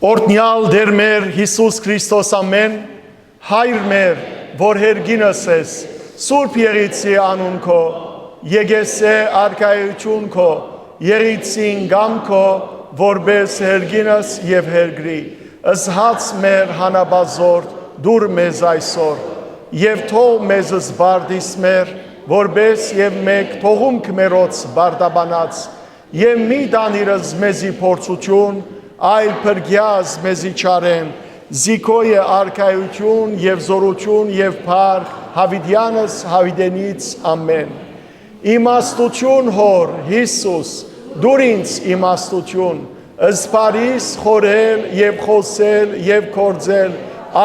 Օրհնյալ Տեր մեր Հիսուս Քրիստոս ամեն, Հայր մեր, որ հերգինս ես, Սուրբ Եղիցի անուն քո, եկեսե արքայություն քո, Եղիցին գամ քո, որպես հերգինս եւ հերգրի, ըսհաց մեր հանաբազորդ, դուր մեզ այսօր, եւ թող մեզ զբարդիս մեր, որպես եւ մեկ թողում քմերոց բարդաբանած, եւ մի դանիրս մեզի փորձություն, այլ փրկյաս մեզի չարեն, զիքոյ է արքայություն եւ զորություն եւ փառք Հավիդյանս Հավիդենից ամեն։ Իմաստություն հոր Հիսուս, դուր ինձ իմաստություն, ըսպարիս խորել եւ խոսել եւ կործել,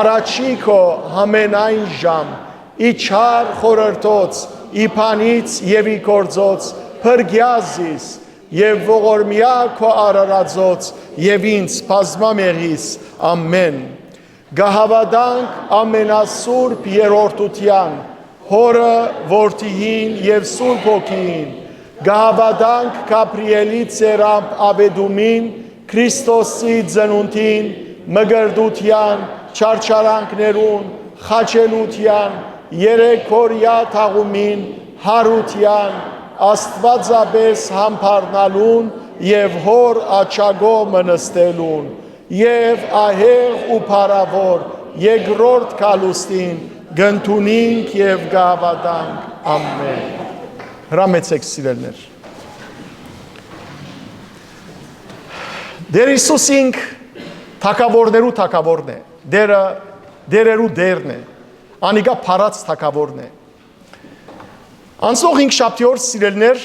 առաջի քո համենայն ժամ, ի չար խորհրդոց, ի փանից եւ ի կործոց, փրկյազիս եւ ողորմյա քո արարածոց եւ ինձ բազմամեղիս ամեն գահավադանք ամենասուրբ երրորդության հորը որդիին եւ սուրբ ոգին գահավադանք Գաբրիելի ծերամբ Աբեդումին Քրիստոսի ծնունդին մգրդության չարչարանքներուն խաչելության երեքորյա թաղումին հարության Աստվածաբես համբարնալուն եւ հոր աչագո մնստելուն եւ ահեղ ու փարավոր երկրորդ կալուստին գնթունինք եւ գավադանք ամեն հրամեցեք սիրելներ Դեր Հիսուսինք թակավորներու թակավորն է դերերու դերն է անիկա փարած թակավորն է Անցող 5 շաբթի օր սիրելներ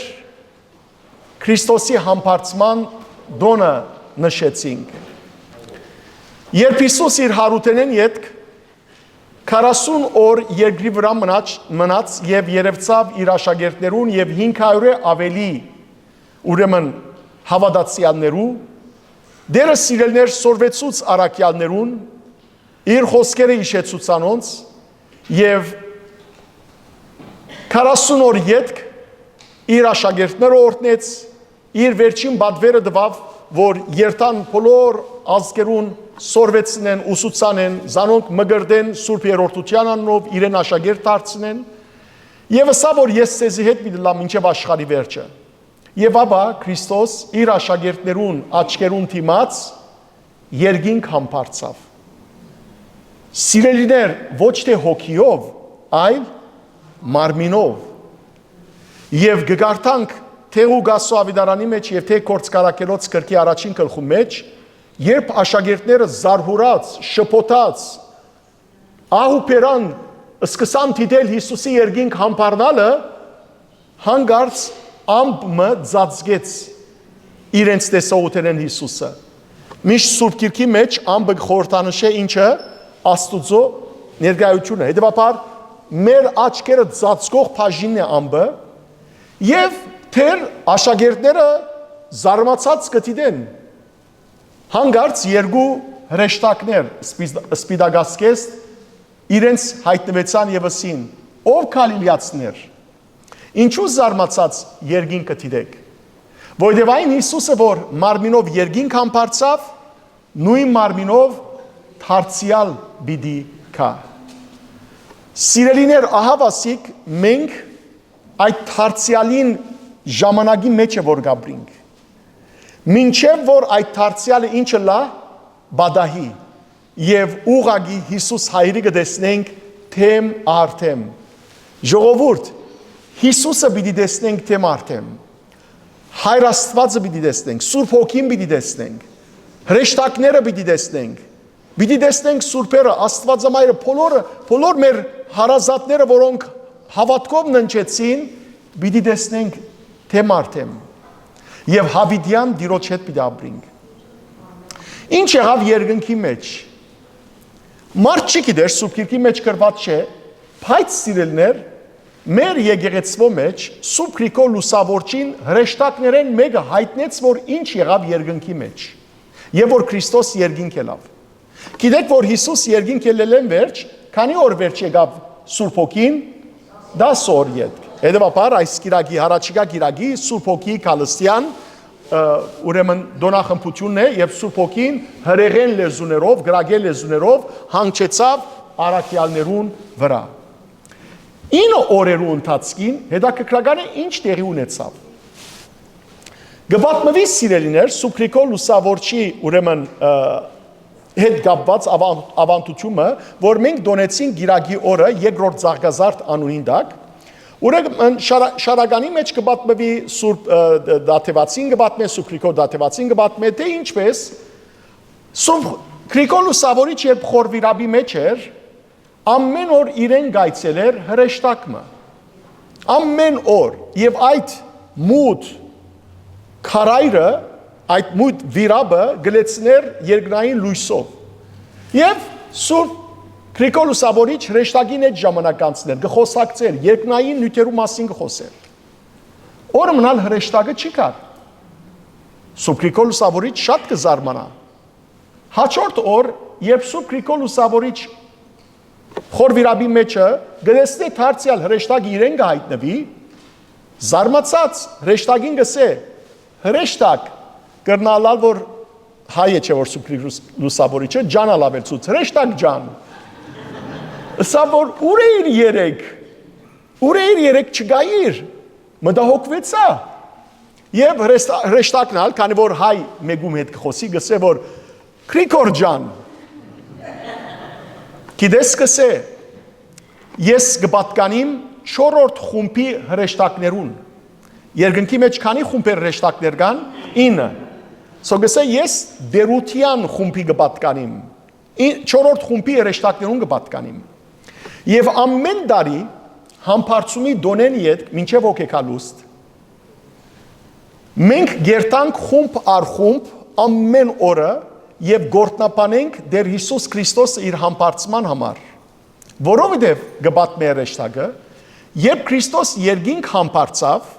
Քրիստոսի համբարձման դոնը նշեցինք։ Երբ Հիսուս իր հարութենեն ետք 40 օր երկրի վրա մնաց եւ երևցավ իր աշակերտներուն եւ 500-ը ավելի ուրեմն հավատացյալներու դերը սիրելներ սորվեցուց արաքյալներուն իր խոսքերը հիշեցուց անոնց եւ 40 օր ետք իր աշակերտները օրհնեց, իր վերջին բադվերը տվավ, որ երթան բոլոր ազգերուն սորվեցնեն, ուսուցանեն, զանոնք մգրդեն Սուրբ Երրորդության անունով իրեն աշակերտ դարձնեն, եւ ասա, որ ես ցեզի հետ մի լամ մինչեւ աշխարհի վերջը։ Եվ ապա Քրիստոս իր աշակերտներուն աչքերուն դիմաց երկինք համբարձավ։ Սիրելիներ, ոչ թե հոգիով, այլ մարմինով եւ գգարտանք թե ուգասո ավիդարանի մեջ եւ թե կորցկարակելոց կրկի առաջին գլխու մեջ երբ աշակերտները զարհուրած շփոթած ահուպերան սկսան դիտել Հիսուսի երկինք համբարնալը հանգարց ամբը ծածկեց իրենց տեսողութենեն Հիսուսը միշտ Սուրբ Գիրքի մեջ ամբը խորհրդանշ է ինչը Աստուծո ներկայությունը հետեւաբար մեր աչքերը ծածկող բաժինն է ամբը եւ թեր աշակերտները զարմացած կդիտեն հանգարց երկու հրեշտակներ սպիդագասկես իրենց հայտնվեցան եւ ասին ով Գալիլեացիներ ինչու զարմացած երկին կդիտեք որովհետեւ այն Հիսուսը որ մարմինով երկին համբարձավ նույն մարմինով դարձյալ բիդի կա Սիրելիներ ահավասիկ մենք այդ դարձյալին ժամանակի մեջ է որ գաբրինք մինչև որ այդ դարձյալը ինչը լա բադահի եւ ուղագի Հիսուս հայրի կտեսնենք թեմ արդեմ ժողովուրդ Հիսուսը պիտի տեսնենք թեմ արդեմ Հայր Աստվածը պիտի տեսնենք Սուրբ Հոգին պիտի տեսնենք հրեշտակները պիտի տեսնենք Պիտի տեսնենք Սուրբերը Աստվածամայրը բոլոր մեր հարազատները որոնք հավատքով ննչեցին պիտի տեսնենք թեմ արդեմ եւ Հավիդյան դիրոջ հետ պիտի ապրենք Ինչ եղավ երկնքի մեջ Մարդ չի գիտեր Սուրբ Գիրքի մեջ գրված չէ բայց սիրելներ մեր եկեղեցվո մեջ Սուրբ Գրիգոր Լուսավորչին հրեշտակներեն մեկը հայտնեց որ ինչ եղավ երկնքի մեջ եւ որ Քրիստոս երկինք ելավ Գիտեք որ Հիսուս երկինք ելելեն վերջ քանի օր վերջ եկավ Սուրբ Հոգին 10 օր յետք Հետևաբար այս գիրագի հարաճիկա գիրագի Սուրբ Հոգի Քալստյան ուրեմն դոնախմբությունն է եւ Սուրբ Հոգին հրեղեն լեզուներով, գրագել լեզուներով հանգչեցավ առաքյալներուն վրա։ 9 օրերու ընթացքին հետաքրքրական է ինչ տեղի ունեցավ։ Գբատմվի սիրելիներ Սուրբ Գրիգոր Լուսավորչի ուրեմն հետ կապված ավանդությունը, որ մենք դոնեցին գիրագի օրը երկրորդ Զարգազարդ անունին դակ, ուրեմն շարականի մեջ կպատմվի Սուրբ Դաթևացին կպատմե, Սուրբ Գրիգոր Դաթևացին կպատմե, թե ինչպես Սուրբ Գրիգոր Լուսավորիչ երբ խորվիրաբի մեջ էր, ամեն օր իրեն գայցել էր հրեշտակը, ամեն օր, եւ այդ մութ քարայրը, այդ մութ վիրաբը գլեցներ երկնային լույսով։ Եվ Սուրբ Գրիգոր Լուսավորիչ հրեշտակին այդ ժամանակ անցներ, գխոսակցեր, երկնային նյութերու մասին գխոսեր։ Օրը մնալ հրեշտակը չի կար։ Սուրբ Գրիգոր Լուսավորիչ շատ կզարմանա։ Հաջորդ օր, երբ Սուրբ Գրիգոր Լուսավորիչ խորվիրաբի մեջը գլեցնի դարձյալ հրեշտակը իրեն կհայտնվի, զարմացած հրեշտակին գսե, հրեշտակ կրնալալ, որ հայ է չէ, որ Սուրբ Գրիգոր Լուսավորիչը ջանալավեցուց, հրեշտակ ջան։ Սա որ ուր է իր երեք չգայիր, մտահոգվեցա։ Եվ հրեշտակն ալ, քանի որ հայ մեգում հետ կխոսի, գսե, որ Գրիգոր ջան, գիտես կսե, ես կպատկանիմ 4-րդ խումբի հրեշտակներուն։ Երկնքի մեջ քանի խումբեր հրեշտակներ կան? 9։ Սո գսե ես դերության խումբի կպատկանիմ, 4-րդ խումբի հրեշտակներուն կպատկանիմ։ Եվ ամեն տարի համբարձումի դոնեն յետ մինչև ոգեկալուստ, մենք գերտանք խումբ առ խումբ ամեն օրը եւ գործնապանենք դեր Հիսուս Քրիստոսը իր համբարձման համար, որովհետեւ գբատմե հրեշտակը, երբ Քրիստոս երկինք համբարձավ,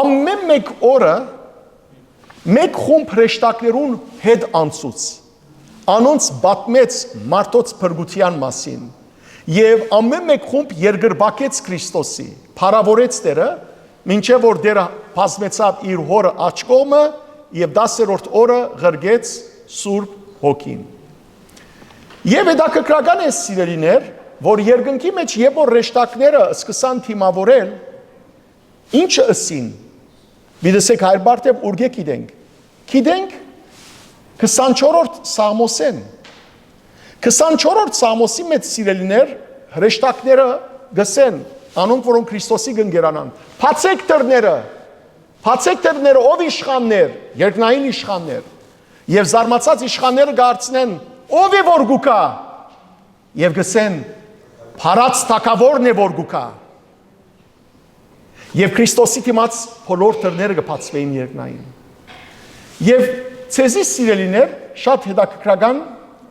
ամեն մեկ օրը մեկ խումբ հրեշտակներուն հետ անցուց, անոնց բատմեց մարդոց փրկության մասին, եւ ամեն մեկ խումբ երգրբակեց Քրիստոսի, փառավորեց Տերը, մինչև որ դերը բազմեցավ իր հորը աջ կողմը եւ 10-րդ օրը ղրգեց Սուրբ Հոգին։ Եվ հետաքրքրական է սիրելիներ, որ երկնքի մեջ երբ որ հրեշտակները սկսան թիմավորել, ինչը ըսին, վիդեսեք հայր բարտև ուրգե գիտենք, գիտենք 24-րդ Սաղմոսեն, 24-րդ Սաղմոսի մեջ սիրելիներ, հրեշտակները գսեն, անոնք որոնք Քրիստոսի գնգերանան, փացեք դռները, ով իշխաններ, երկնային իշխաններ, եւ զարմացած իշխանները գարցնեն, ով է որ գուկա, եւ գսեն, փառած թագավորն է որ գուկա։ Եվ Քրիստոսի դիմաց բոլոր դռները կբացվեին երկնային։ Եվ ցեզի սիրելիներ, շատ հետաքրքրական,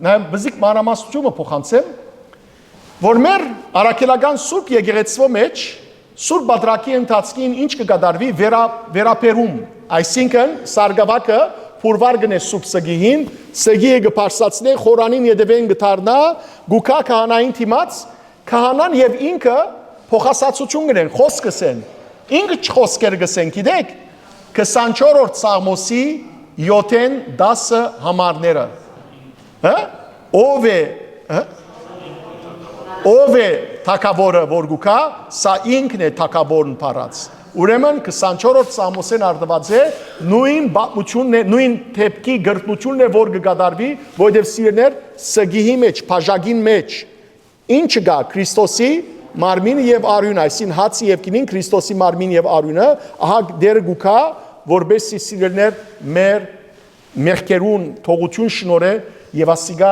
նաեւ բզիկ մանրամասնությունը փոխանցեմ, որ մեր առաքելական Սուրբ եկեղեցվո մեջ Սուրբ Բադրակի ընթացքին ինչ կկատարվի վերապերում, այսինքն սարգավակը փուրվար գնե Սուրբ Սգիին, Սգիը կփարսացնե, խորանին յետևեն կդառնա, գուկա քահանային դիմաց, քահանան եւ ինքը փոխասացություն գնեն, խոսք կսեն։ Ինքը խոսքեր գսեն, գիտեք, 24-րդ Սաղմոսի 7-ն 10 համարները։ Հա? Ով է թագավորը որ գուկա, սա ինքն է թագավորն փառած։ Ուրեմն 24-րդ Սաղմոսեն արտված է նույն բացությունն է, նույն թեփքի գրտնությունն է, որ կկատարվի, որովհետև սիրներ Սգիի մեջ, բաժակին մեջ ինչ կա Քրիստոսի մարմինը եւ արյունը, այսին հացի եւ գինին Քրիստոսի մարմինը եւ արյունը, ահա դեր գուկա, որբեսի սիրներ մեր մեղքերուն թողություն շնորհե եւ ասիգա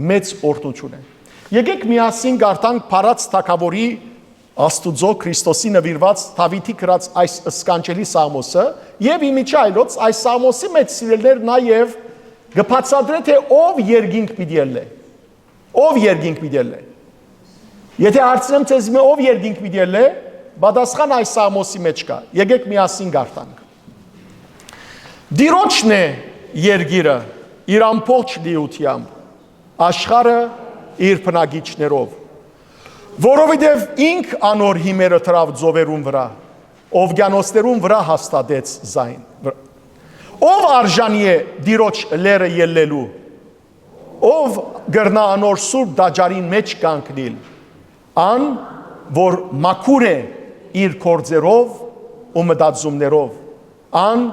մեծ օրհնություն է։ Եկեք միասին գարտանք փառած թագավորի Աստուծո Քրիստոսի նվիրված Դավիթի գրած այս սկանչելի Սաղմոսը եւ իմիջայլոց այս Սաղմոսի մեջ սիրելներ նաեւ գբացադրե թե ով երկինք պիտի ելնե։ Ով երկինք պիտի ելնե։ Եթե հարցնեմ ցեզ մե ով երկինք պիտի ելնե, պատասխան այս Սաղմոսի մեջ կա։ Եկեք միասին գարտանք։ Դիրոջն է երգիրը իր ամբողջ լիությամբ, աշխարհը իր բնագիչներով, որովհետև ինք անոր հիմերը թրավ ձովերուն վրա, օվկիանոսներուն վրա հաստատեց զայն։ Ով արժանի է դիրոջ լերը ելլելու, ով գրնա անոր սուրբ դաջարին մեջ կանգնել, ան, որ մաքուր է իր կործերով ու մտածումներով, ան,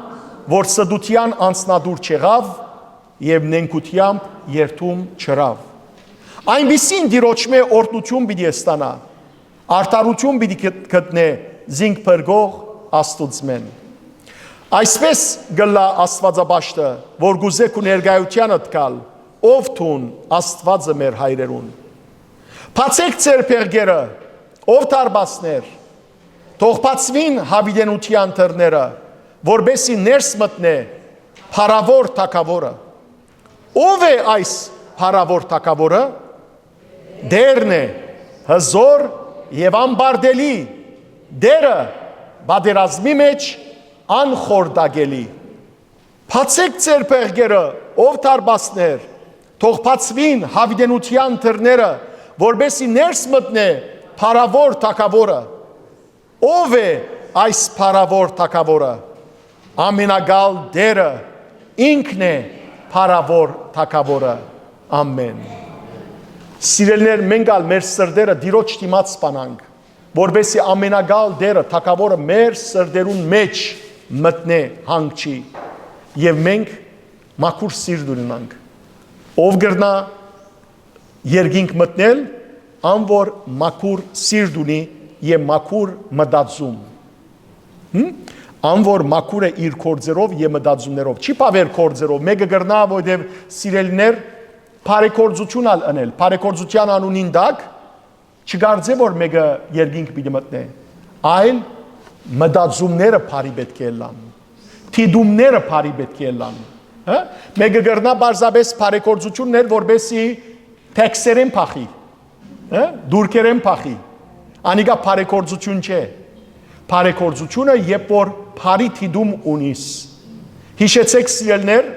որ սդության անցնադուր չեղավ և նենքությամբ երթում չրավ։ Այնպիսին դիրոջմե օրտնություն պիտի ստանա, արդարություն պիտի գտնե զինք փրկող Աստուծմեն։ Այսպես գլա Աստվածաբաշտը, որ գուզեք ու ներկայությանդ կալ, ով թուն Աստվածը մեր հայրերուն։ Բացեք ձեր փեղկերը, ով տարբասներ, թող բացվին հավիտենության դռները, որբեսի ներս մտնե փառավոր թագավորը։ Ով է այս փառավոր թագավորը։ Դերն է, հզոր և անբարդելի, դերը բادرազմի մեջ անխորդագելի։ Բացեք ձեր փեղկերը, ով տարբասներ, թող բացվին հավիտենության դռները, որբեսի ներս մտնե փառավոր թագավորը։ Ով է այս փառավոր թագավորը։ Ամենագալ դերը ինքն է փառավոր թագավորը։ Ամեն։ Սիրելիներ, մենք ալ մեր սրտերը դիրոջ դիմաց սպանանք, որբեսի ամենագալ դերը թագավորը մեր սրտերուն մեջ մտնե հանգչի եւ մենք մաքուր սիրտ ունենանք։ Ով գրնա երկինք մտնել, ան որ մաքուր սիրտ ունի եւ մաքուր մտածում։ Ան որ մաքուր է իր կործերով եւ մտածումներով։ Չի բավեր կործերով, մեկը գրնա, որովհետեւ սիրելիներ բարեգործություն անել, բարեգործության անունին դակ չգարձե որ մեկը երկինք պիտի մտնե, այլ մտածումները բարի պետք է լան, թիդումները բարի պետք է լան։ Մեկը գրնա բարձաբես բարեգործություններ, որբեսի տեքսերեն փախի, դուրքերեն փախի։ Անիկա բարեգործություն չէ։ Բարեգործությունը երբ որ բարի թիդում ունիս։ Հիշեցեք սիրելիներ,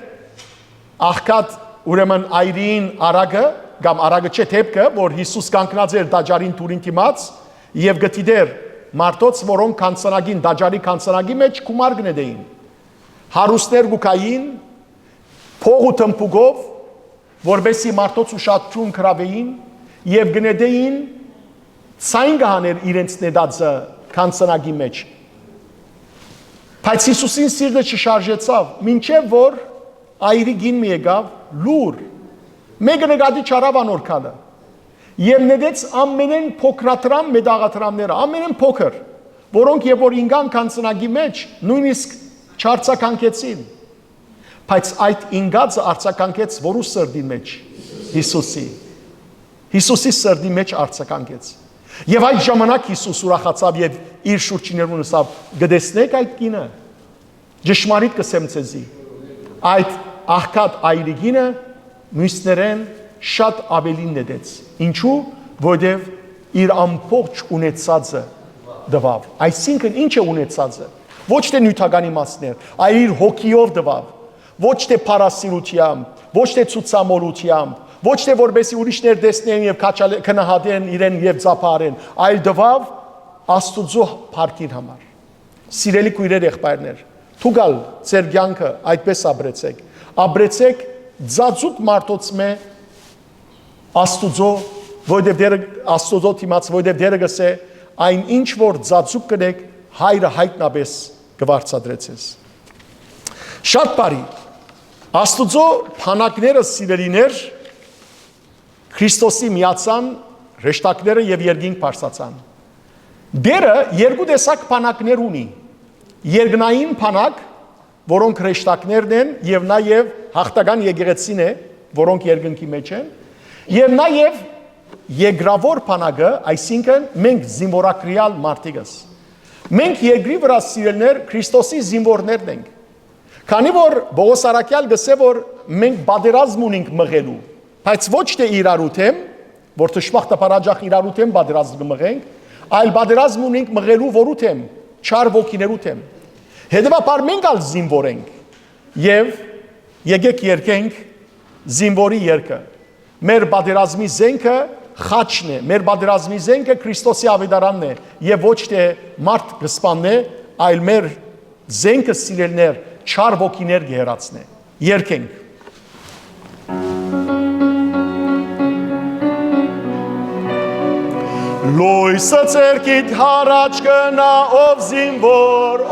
աղքատ ուրեմն այրին արագը, կամ արագը չէ թեփքը, որ Հիսուս կանգնած էր դաջարին դուրին դիմաց եւ գտիդեր մարդոց, որոնք կանցնագին դաջարի կանցնագի մեջ գումար գնեդեին։ Հարուստներ գուկային, փող ու թմփուկով, որբեսի մարդոց ուշադրություն կրավեին եւ գնեդեին ցայն գաներ իրենց նետածը կանցնագի մեջ։ Բայց Հիսուսին սիրտը չշարժեցավ, մինչև որ այրի գին մի եկավ լուր, մեկը նկատի չարավ անոր քալը եւ նետեց ամենեն փոքրատրամ մեդաղատրամները, ամենեն փոքր, որոնք երբ որ ինգան կանցնագի մեջ նույնիսկ չարցականքեցին, բայց այդ ինգածը արցականքեց որու սրդի մեջ Հիսուսի սրդի մեջ արցականքեց եւ այդ ժամանակ Հիսուս ուրախացավ եւ իր շուրջիներուն ասավ գտեսնեք այդ կինը ճշմարիտ կսեմ ցեզի այդ աղքատ այրիգինը մյուսներեն շատ ավելին նետեց ինչու որովհետեւ իր ամբողջ ունեցածը դվավ այսինքն ինչ է ունեցածը ոչ թե նյութական իմաստներ այլ իր հոգիով դվավ ոչ թե փարասիրությամբ ոչ թե ցուցամոլությամբ ոչ թե որբեսի ուրիշներ տեսնեն եւ քնահատեն իրեն եւ ծափարեն այլ դվավ Աստուծո փառքին համար սիրելի քույրեր եղբայրներ թուգալ ձեր կյանքը այդպես ապրեցեք ձածուկ մարդոցմե Աստուծո որովհետեւ Աստուծո դիմաց որովհետեւ դերը գսե այն ինչ որ ձածուկ կնեք հայրը հայտնաբես կվարցադրեցես շատ բարի Աստուծո փանակները սիրելիներ Քրիստոսի միացան ռեշտակները եւ երկինք բարձացան դերը երկու տեսակ փանակներ ունի երկնային փանակ որոնք ռեշտակներն են եւ նաեւ հաղթական եկեղեցին է որոնք երկնքի մեջ են եւ նաեւ երկրավոր փանակը այսինքն մենք զինվորակրյալ մարդիկս մենք երկրի վրա սիրելներ Քրիստոսի զինվորներն ենք քանի որ Բողոս Արաքյալ գսե որ մենք բادرազմ ունենք մղելու բայց ոչ թե իրարութեմ որ թշմախտը բարաջախ իրարութեմ բادرազմ մղենք այլ բادرազմ ունենք մղելու որութեմ չար ոգիներութեմ հետևաբար մենք ալ զինվոր ենք եւ եկեք երկենք զինվորի երգը մեր բادرազմի զենքը խաչն է մեր բادرազմի զենքը Քրիստոսի ավետարանն է եւ ոչ թե մարդ կսպանն է այլ մեր զենքը սիրելներ չար ոգիներ գերացնե։ Երկենք։ Լույսը ցերքիդ հարաճ կնա ով զինվոր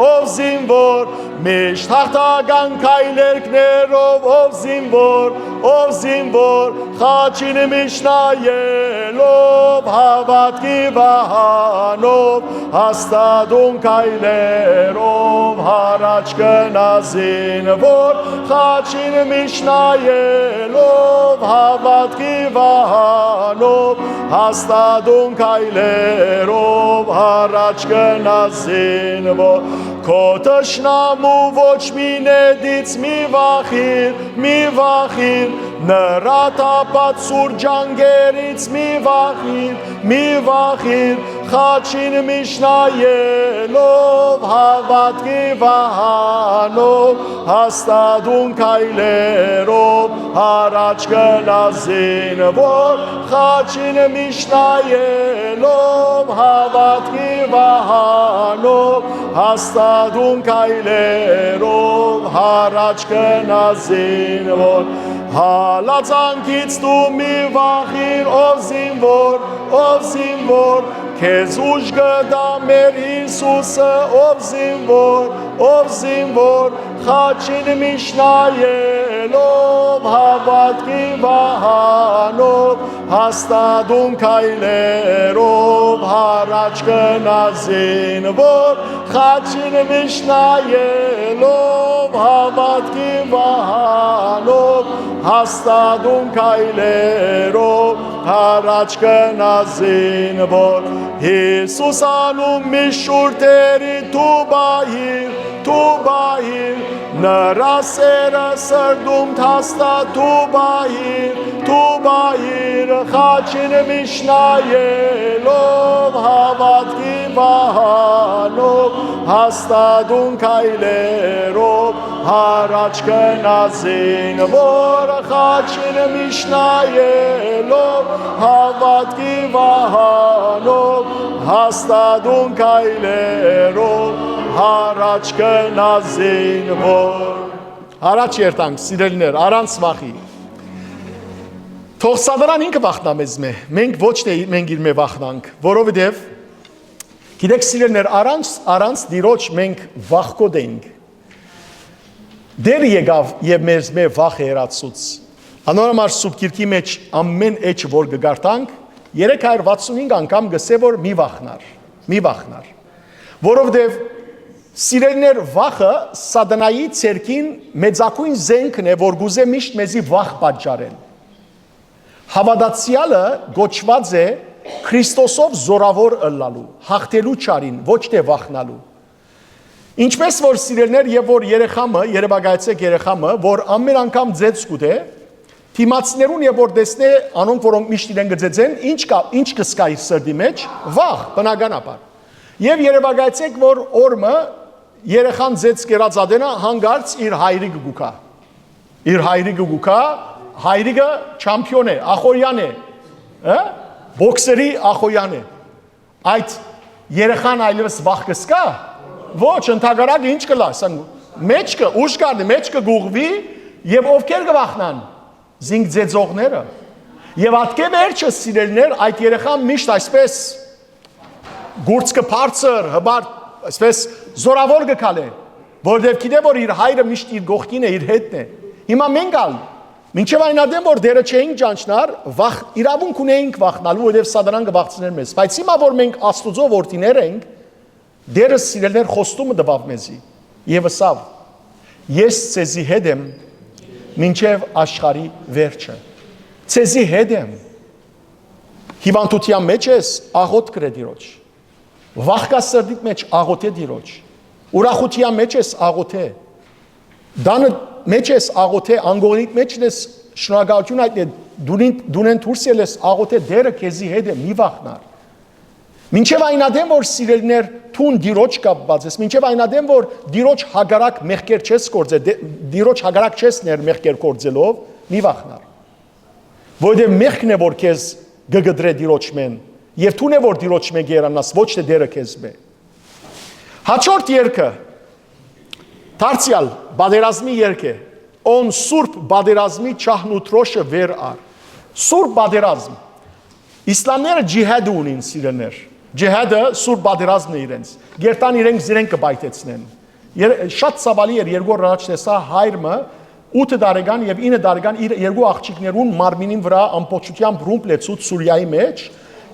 միշտ հաղթական քայլերքներով ով զինվոր խաչին միշտ նայելով հավատքի վահանով հաստատուն քայլերով հարաճ կնա զինվոր խաչին միշտ նայելով հավատքի վահանով հաստատուն քայլերով առաջ կնա զինվոր քո տշնամու ոչ մի նետից մի վախիր նրա տապած սուր ջանգերից մի վախիր խաչին միշտ նայելով հավատքի վահանով հաստատուն քայլերով առաջ կնա զինվոր խաչին միշտ նայելով հավատքի վահանով հաստատուն քայլերով առաջ կնա զինվոր հալածանքից դու մի վախիր ով զինվոր քեզ ուժ կտա մեր Հիսուսը ով զինվոր խաչին միշտ նայելով հավատքի վահանով հաստատուն քայլերով առաջ կնա զինվոր խաչին միշտ նայելով հավատքի վահանով հաստատուն քայլերով առաջ կնա զինվոր Հիսուս անուն մի շուրթերի դու բահիր նրա սերը սրդում թաստա դու բահիր խաչին միշտ նայելով հավատքի վահանով հաստատուն քայլերով առաջ կնա զինվոր խաչին միշտ նայելով հավատքի վահանով հաստատուն քայլերով առաջ կնա զինվոր առաջ երթանք սիրելիներ առանց վախի թող սատանան ինքը վախնա մեզ մենք ոչ թե մենք իր մե վախնանք որովհետև գիտեք սիրելիներ առանց դիրոջ մենք վախկոտ ենք դեր եկավ եւ մեզ մե վախ հերացուց անորոմար սուրբ գիրքի մեջ ամեն էջ որ գարտանք 365 անգամ գսե որ մի վախնար որովհետև Սիրելիներ վախը սատանայի ցերքին մեծակույն զենքն է որ գուզե միշտ մեզի վախ պատճառել Հավատացյալը գոչված է Քրիստոսով զորավոր ըլլալու հաղթելու ճարին ոչ թե վախնալու Ինչպես որ սիրելիներ եւ որ երևակայեցեք երեխամը որ ամեն անգամ ձեծ կուտե Թիմացիներուն եւ որ տեսնե անոնք որոնք միշտ իրեն գծեցեն ինչ կսկա իր սրտի մեջ վախ բնականաբար Եվ երևակայեցեք որ օրը երեխան ձեծ կերած ադենա հանգարց իր հայրիկը գուկա հայրիկը չամպիոն է ախորյան է բոքսերի ախորյան է այդ երեխան այլևս վախ կսկա ոչ ընդհանրակ ինչ կլա մեջքը ուժ կառնի մեջքը գուղվի եւ ովքեր կվախնան զինք ձեծողները եւ ատկե վերջը սիրելիներ այդ երեխան միշտ այսպես Գուրցքը բարձր, հբար, այսպես զորավոր գկալե, որովհետև գիտե որ իր հայրը միշտ իր գողքին է, իր հետն է։ Հիմա մենք ալ, մինչև այն ադեմ որ դերը չէինք ճանչնար, վախ իրավունք ունեինք վախնալու, որովհետև սատանան կվախցներ մեզ։ Բայց հիմա որ մենք Աստուծո որդիներ ենք, դերը սիրելներ խոստումը տվավ մեզի։ Եվ ասավ. Ես ցեզի հետ եմ մինչև աշխարհի վերջը։ Ցեզի հետ եմ։ Հիվանդության մեջ ես աղոտ կրե դիրոջ։ Վախկա սրդիդ մեջ աղոտ է դիրոջ, ուրախության մեջ ես աղոտ է, դանը մեջ ես աղոտ է, անգողնիդ մեջ ես շնորհակալություն այդ դունեն դուրս ելես աղոտ է դերը քեզի հետ է մի վախնար։ Մինչև այն ադեմ որ սիրելիներ թուն դիրոջ կապված ես, մինչև այն ադեմ որ դիրոջ հագարակ մեղքեր չես կործել, դիրոջ հագարակ չես ներ մեղքեր կործելով, մի վախնար։ Որովհետև մեղքն է որ քեզ գգդրե դիրոջ մեն Եվ թուն է որ դիրոջ մեկ երանաս ոչ թե դերը քեզ բե Հաջորդ երգը Դարձյալ բادرազմի երգ է։ On սուրբ բادرազմի չահն ու թրոշը վեր առ։ Սուրբ բادرազմ։ Իսլամները ջիհադ ունին սիրելներ։ Ջիհադը սուրբ բادرազմն է իրենց։ Գերտան իրենք կբայթեցնեն։ Շատ ցավալի էր երկու օր առաջ տեսա հայրը 8 տարեկան եւ 9 տարեկան իր երկու աղջիկներուն մարմինին վրա ամբողջությամբ ռումբ լեցուց Սուրիայի մեջ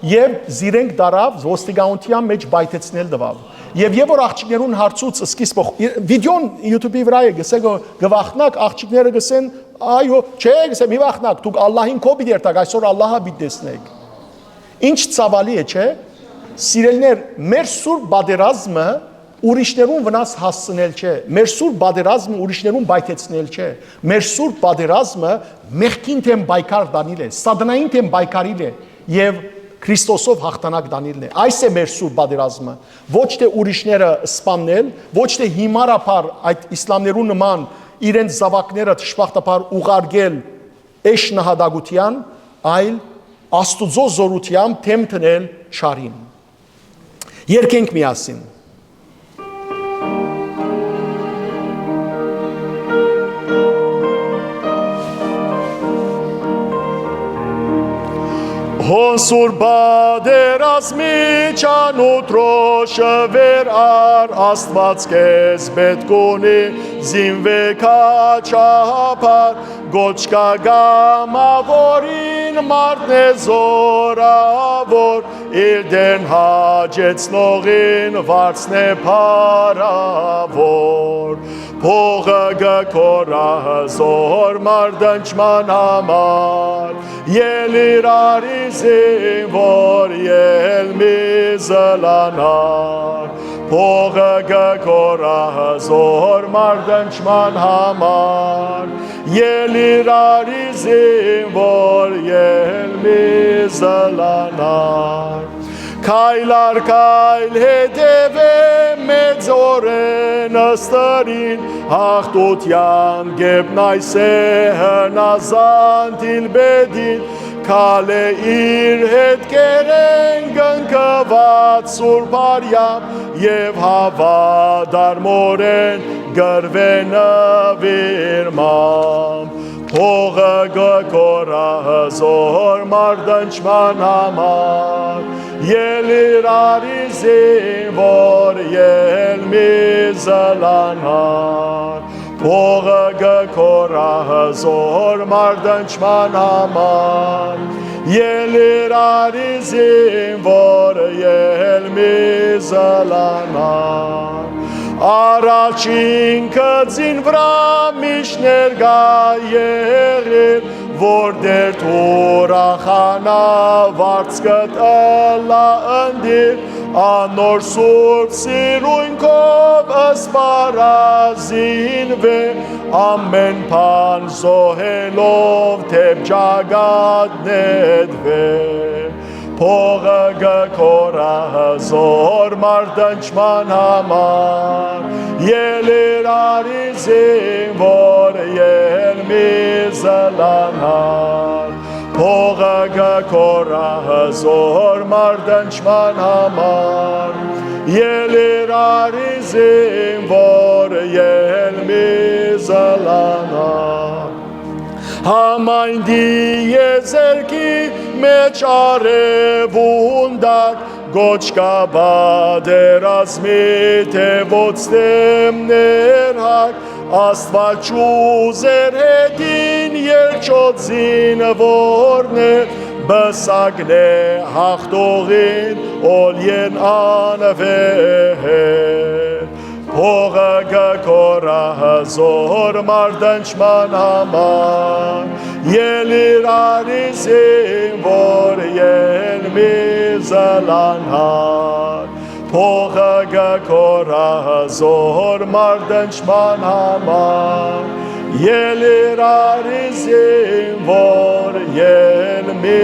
եւ զիրենք դարավ ոստիկանության մեջ բայթեցնել դվավ։ Եվ որ աղջիկներուն հարցուց սկիզբը վիդեոն YouTube-ի վրա է գսե գվախնակ աղջիկները գսեն այո չէ գսե մի վախնակ դուք Ալլահին կո բիդերտակ այսօր Ալլահը բիդեսնեք։ Ինչ ցավալի է չէ սիրելներ մեր սուրբ բادرազմը ուրիշներուն վնաս հասցնել չէ մեր սուրբ բادرազմը ուրիշներուն բայթեցնել չէ մեր սուրբ բادرազմը մեղքին թեմ բայկար դանել է սատանային թեմ բայկարիլ է եւ Քրիստոսով հաղթանակ դանիլն է այս է մեր սուրբ բادرազմը ոչ թե ուրիշները սպանել ոչ թե հիմարապար այդ իսլամներուն նման իրենց զավակները ճշմարտաբար ուղարկել էշ նահատակության այլ Աստուծո զորությամբ թեմ տնել շարին երկենք միասին Հոնսուր բادرազմի չան ու թրոշը վեր առ Աստված կեզ պետք ունի զինվեք հաճապար Գոչկա գամավորին մարդն է զորավոր Իր դեն հաջեցնողին վարձն է փարավոր Փողը գքորա հզոր մարդնչման համար Ելիր արի զինվոր ել մի զլանար Փողը գքորա հզոր մարդնչման համար Ելիր արի զինվոր ել մի զլանար Քայլար քայլ հետևե մեծ օրեն ըստերին հաղթության գեբն այս է հնազան դիլբեդին Քալե իր հետքերեն գնկված սուրբ արյամբ եւ հավադարմորեն գրվեն նվիրմամբ Փողը գքորա հզոր մարդնչման համար Ելիր արի զինվոր ել մի զլանար Փողը գքորա հզոր մարդնչման համար Ելիր արի զինվոր ել մի զլանար Առաջին կծին վրա միշտ ներկա եղիր Որ դեր թուրախանա վարձ կտալա ընդիր Անոր սուրբ սիրույնքով ասպարազինվե Ամեն պան զոհելով թեփ ջագատ նետվե Փողը գքորա հզոր մարդնչման համար Ելիր արի զինվոր ել մի զլանար Փողը գքորա հզոր մարդնչման համար Ելիր արի զինվոր ել մի զլանար Համայնդի եզերքի մեջ արևունդակ Գոչկա բادرազմի թևոցնեմ ներհակ Աստված չուզեր հետին երջոտ զինվորներ Բսակն է հաղթողին օլյեն անվեր Փողը գքորա հզոր մարդնչման համար Ելիր արի զինվոր ել մի զլանար Փողը գքորա հզոր մարդնչման համար Ելիր արի զինվոր ել մի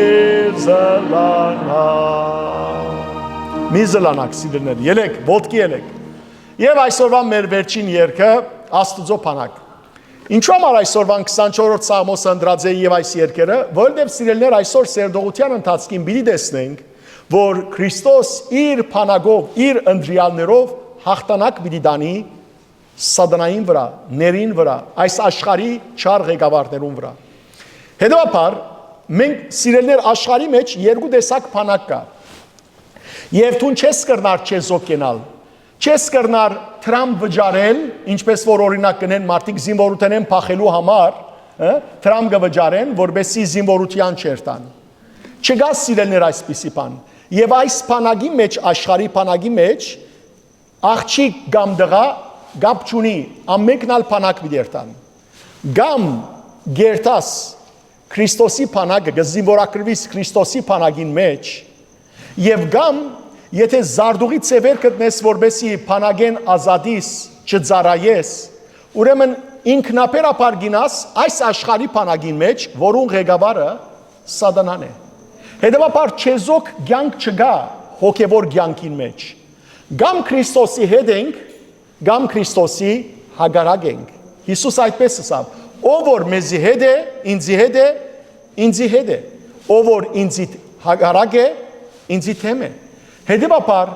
զլանար Մի զլանակ սիրելիներ ելեք ոտքի ելեք Եվ այսօրվա մեր վերջին երգը Աստուծո բանակ Ինչու համար այսօրվան 24-րդ Սաղմոսը ընդրած է եւ այս երգերը, որովհետեւ սիրելիներ այսօր սերդողության ընթացքին պիտի տեսնենք, որ Քրիստոս իր բանակով, իր ընտրյալներով հաղթանակ պիտի դանի Սատանային վրա, ներին վրա, այս աշխարհի չար ղեկավարներուն վրա։ Հետևաբար մենք սիրելիներ աշխարհի մեջ երկու տեսակ բանակ կա։ Եվ դու չես կրնար չեզոք կենալ, չես կրնար թրամ վճարել, ինչպես որ օրինակ կնեն մարդիկ զինվորություն են փախելու համար, թրամ կվճարեն, որբեսի զինվորության չերտան։ Չկա սիրելիներ այսպիսի բան։ Եվ այս բանակի մեջ, աշխարհի բանակի մեջ աղջիկ կամ դղա գապ չունի, ամենքն ալ բանակ դերտան։ Գամ գերտաս Քրիստոսի բանակը, գզինվորակրվիս Քրիստոսի բանակին մեջ, եւ գամ եթե զարդուղի ծևեր գտնես, որբեսի բանակեն ազատիս չծարայես, ուրեմն ինքնաբերաբար գինաս այս աշխարհի բանակին մեջ, որուն ղեկավարը Սատանան է։ Հետևաբար չեզոք կյանք չկա հոգևոր կյանքին մեջ։ Գամ Քրիստոսի հետ ենք, գամ Քրիստոսի հագարակ ենք։ Հիսուս այդպես ասավ. ով որ մեզի հետ է, ինձի հետ է, ինձի հետ է։ Ով որ ինձի հագարակ է, ինձի թեմ է։ Հետևաբար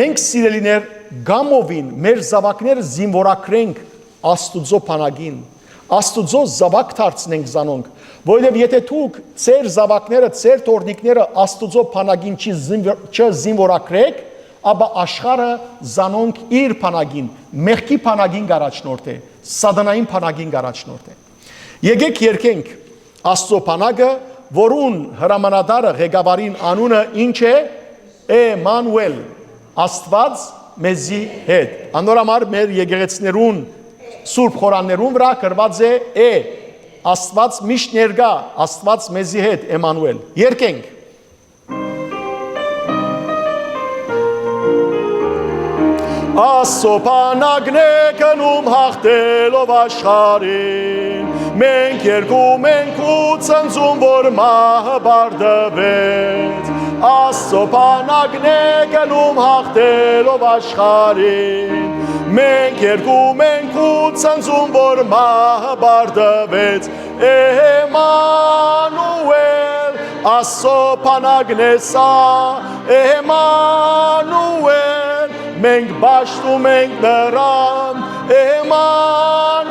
մենք սիրելիներ գամովին մեր զավակները զինվորակրենք Աստուծո բանակին, Աստուծո զավակ դարձնենք զանոնք, որովհետև եթե դուք ձեր զավակները, ձեր տորնիկները Աստուծո բանակին չզինվորակրեք, ապա աշխարհը զանոնք իր բանակին, մեղքի բանակին գարաչնորդ է, սատանային բանակին գարաչնորդ է։ Եկեք երգենք Աստծո բանակը, որուն հրամանատարը ղեկավարին անունը ինչ է, Էմանուել, Աստված մեզի հետ։ Անորամար մեր եկեղեցիներուն սուրբ խորաններուն վրա գրված է Աստված միշտ ներկա, Աստված մեզի հետ, Էմանուել։ Երգենք։ Աստծո բանակն է գնում հաղթելով աշխարհին, մենք երգում ենք ու ցնծում, որ մահը բարդվեց։ Աստծո բանակն է գնում հաղթելով աշխարհին, մենք երգում ենք ու ցնծում, որ մահը բարդվեց։ Էմանուել, Աստծո բանակն է սա, Էմանուել, մենք բաշխում ենք նրան, Էմանուել,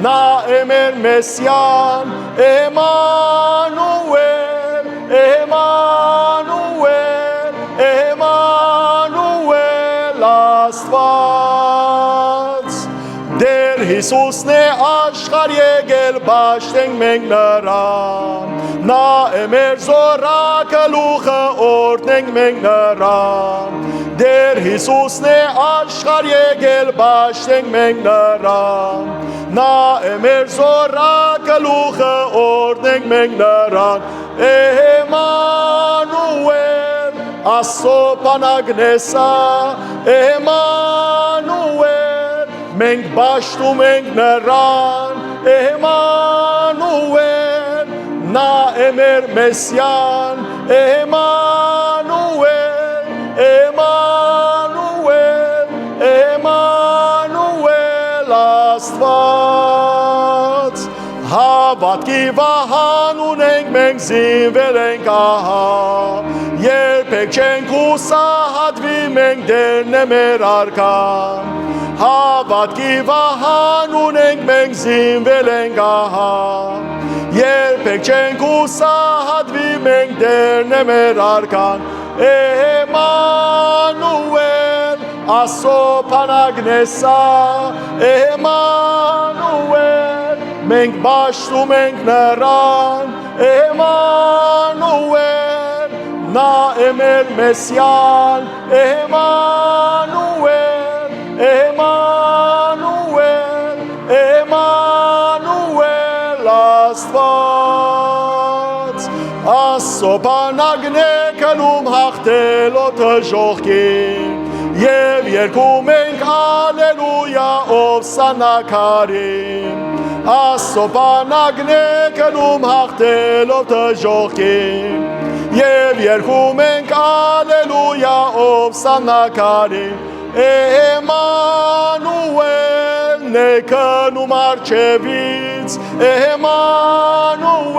նա է մեր Մեսիան, Էմանուել, Էմանուել, Էմանուել, Աստված։ Դեր Հիսուսն է աշխարհ եկել, բաշխենք մենք նրան, նա է մեր զորակը, լուխը օրհնենք մենք նրան։ Դեր Հիսուսն է աշխարհ եկել, բաշխենք մենք նրան, նա է մեր զորակը, լուխը օրհնենք մենք նրան։ Էմանուել, Աստծո բանակն է սա, Էմանուել, մենք բաշխում ենք նրան, Էմանուել, նա է մեր Մեսիան, Էմանուել, Էմանուել, Էմանուել, Աստված։ Հավատքի վահան ունենք, մենք զինվել ենք ահա, երբեք չենք հուսահատվի, մենք դերն է մեր արքան։ Հավատքի վահան ունենք, մենք զինվել ենք ահա, երբեք չենք հուսահատվի, մենք դերն է մեր արքան։ Էմանուել, Աստծո բանակն է սա, Էմանուել, մենք բաշխում ենք նրան, Էմանուել, նա է մեր Մեսիան, Էմանուել, Էմանուել, Էմանուել, Աստված։ Աստծո բանակն է գնում հաղթելով դժոխքին, եւ երգում ենք հալելույա ովսանակարին։ Աստծո բանակն է գնում հաղթելով դժոխքին, եւ երգում ենք հալելույա ովսանակարին։ Էմանուելն է գնում առջևից, Էմանուել,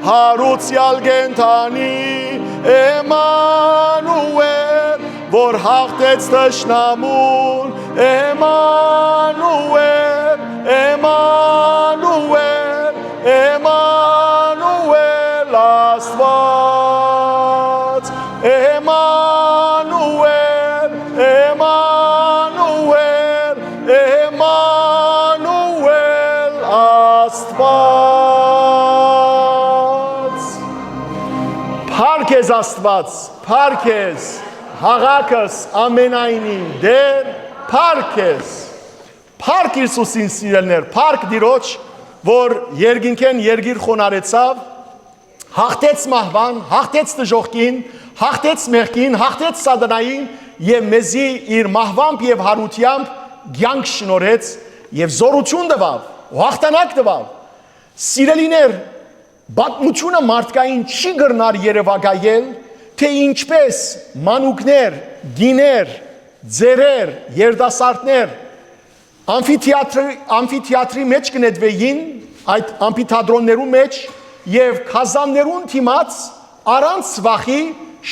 հարուցյալ կենդանի, Էմանուել, որ հաղթեց թշնամուն, Էմանուել, Էմանուել, Էմանուել Աստված, Էմանուել, Էմանուել, Էմանուել Աստված։ Փառք ես Աստված, փառք ես հաղաքս ամենայնին դեր, փառք ես, փառք Հիսուսին սիրելներ, փառք Տիրոջ, որ երկինքեն երգիր խոնարեցավ, հաղթեց մահվան, հաղթեց դժոխքին, հաղթեց մեղքին, հաղթեց սատանային եւ մեզի իր մահվամբ եւ հարությամբ կյանք շնորհեց եւ զորություն տվավ, հաղթանակ տվավ։ Սիրելիներ, պատմությունը մարդկային չի գրնար երևակայել, թե ինչպես մանուկներ, գիներ, ձերեր, երդասարտներ ամֆիթեատրի մեջ կնետվեին, այդ ամֆիթատրոններու մեջ եւ քազաններուն թիմած առանց վախի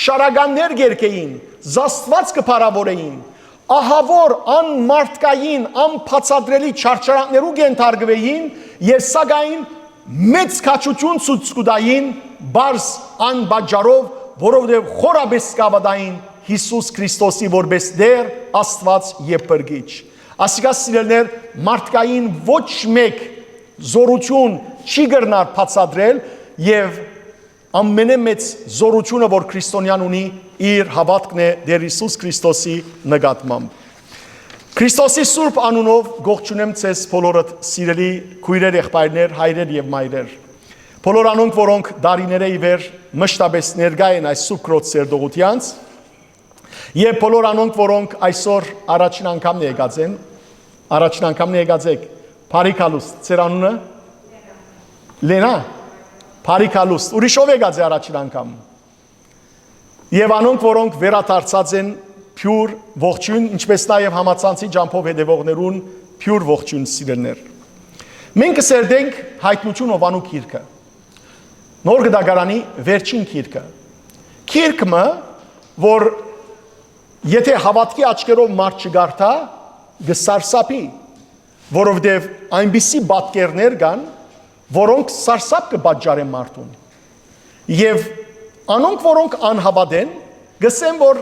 շարականներ գերկեին, զաստված կփարավորեին, ահավոր անմարդկային, անբացատրելի չարչարանքներու կենթարկվեին եւ սակայն մեծ քաչություն ցույց կտային բարձ անբաժարով, որովհետեւ խորաբես կավադային Հիսուս Քրիստոսի որպես Տեր, Աստված եւ Փրկիչ։ Ասիկա սիրելներ, մարդկային ոչ մեկ զորություն չի գրնար բացատրել եւ ամենամեծ զորությունը, որ քրիստոնյան ունի, իր հավատքն է Տեր Հիսուս Քրիստոսի նկատմամբ։ Քրիստոսի սուրբ անունով գողջունեմ ձեզ բոլորդ սիրելի քույրեր, եղբայրներ, հայրեր եւ մայրեր։ Բոլոր անոնք, որոնք դարիները ի վեր մշտապես ներկա են այս սուրբ քրոջ սերտողությանց, եւ բոլոր անոնք, որոնք այսօր առաջին անգամն եկած են, առաջին անգամն եկած եք, Փարիքալուստ, ձեր անունը Լենա, Փարիքալուստ, ուրիշով եկած է առաջին անգամ։ Եվ անոնք, որոնք վերադարձած են փյուր ողջույն, ինչպես նաև համացանցի ջամփով հետևողներուն փյուր ողջույն սիրելներ։ Մենք կսերդենք հայտնություն ովանու գիրքը։ Նոր գդագարանի վերջին գիրքը։ Գիրքը, որ եթե հավատքի աչքերով մարդ չգարթա, գսարսափի, որովհետև այնպիսի պատկերներ կան, որոնք սարսափ կպատճառեն մարդուն։ Եվ անոնք, որոնք անհավատ են, գսեն, որ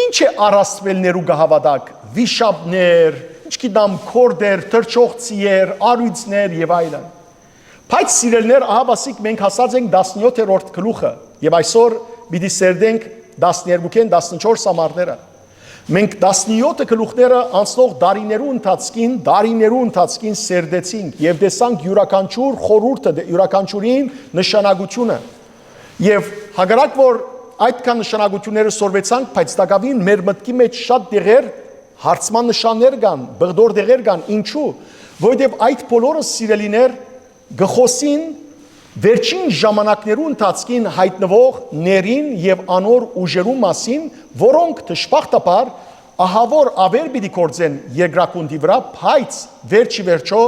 ինչ է առաստվելներու կհավատակ, վիշապներ, ինչքիդամ քորդեր, թրջողցիեր, արույցներ եւ այլն։ Բայց սիրելներ, ահաբասիկ մենք հասած ենք 17-րդ գլուխը եւ այսօր պիտի սերդենք 12-ին 14 համարները։ Մենք 17 գլուխները անցնող դարիներու ընթացքին սերդեցինք եւ տեսանք յուրաքանչյուր խորհուրդը, յուրաքանչյուրին նշանակությունը։ Եվ հակառակ որ այդքան նշանակությունները սորվեցանք, բայց տակավին մեր մտքի մեջ շատ դեղեր հարցման նշաններ կան, բղդոր դեղեր կան, ինչու, որովհետև այդ բոլորը սիրելիներ գխոսին վերջին ժամանակներու ընթացքին հայտնվող ների եւ անոր ուժերու մասին, որոնք դժբախտաբար ահավոր ավեր պիտի գործեն երկրակունդի վրա, բայց վերջի վերջո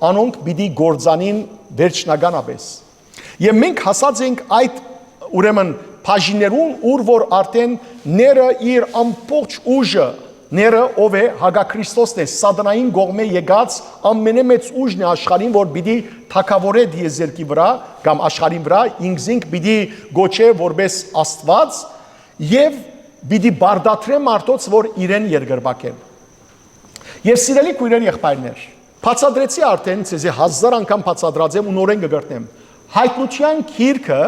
անոնք պիտի գործանին վերջնականապես։ Եվ մենք հասած ենք այդ ուրեմն բաժիներուն, ուր որ արդեն ները իր ամբողջ ուժը, ները ով է Հագաքրիստոսն է, սատանային կողմե եկած ամենամեծ ուժն է աշխարհին, որ պիտի թակավորե դիեզերքի վրա կամ աշխարհին վրա, ինքզինք պիտի գոչե որպես Աստված եւ պիտի բարդատրե մարդոց, որ իրեն երկրպագեն։ Եվ սիրելի քույրեր, եղբայրներ, բացատրեցի արդեն, ցեզի 1000 անգամ բացատրած եմ ու նորեն կգրտնեմ։ Հայտնության գիրքը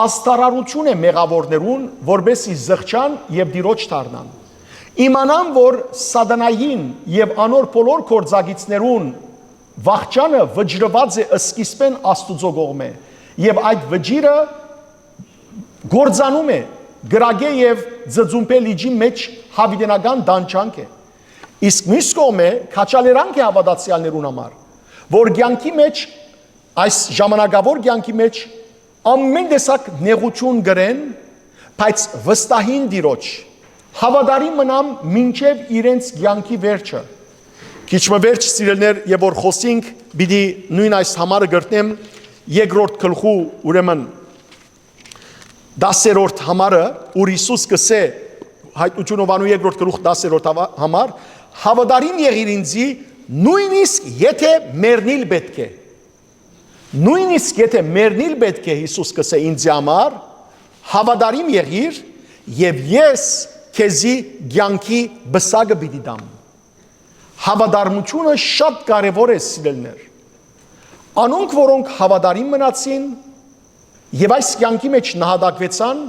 աստարարություն է մեղավորներուն, որբեսի զղջան եւ դիրոջ դառնան։ Իմանամ, որ սատանային եւ անոր բոլոր կորձագիցներուն վախճանը վճռված է սկիզբեն Աստուծո կողմէ եւ այդ վճիրը գործանում է գրագե եւ ձծումպե լիջի մեջ հավիտենական դանչանք է։ Իսկ մյուս կողմէ քաչալերանք է հավատացյալներուն համար, որ կյանքի մեջ այս ժամանակավոր կյանքի մեջ ամեն տեսակ նեղություն գրեն, բայց վստահին դիրոջ հավատարիմ մնամ մինչև իրենց կյանքի վերջը։ Քիչ մը վերջ սիրելներ, եւ որ խոսենք, պիտի նույն այս համարը գրտնեմ երկրորդ գլխու, ուրեմն 10-րդ համարը, ուր Հիսուս կսե հայտնություն Հովանու 2-րդ գլուխ 10-րդ համար, հավատարիմ եղիր ինձի, նույնիսկ եթե մեռնիլ պետք է։ Նույնիսկ եթե մեռնիլ պետք է Հիսուս կսե ինձ համար, հավատարիմ եղիր եւ ես քեզի ցանկի բսակը պիտի դամ։ Հավատարմությունը շատ կարևոր է սիրելներ։ Անոնք, որոնք հավատարիմ մնացին եւ այս ցանկի մեջ նահատակվեցան,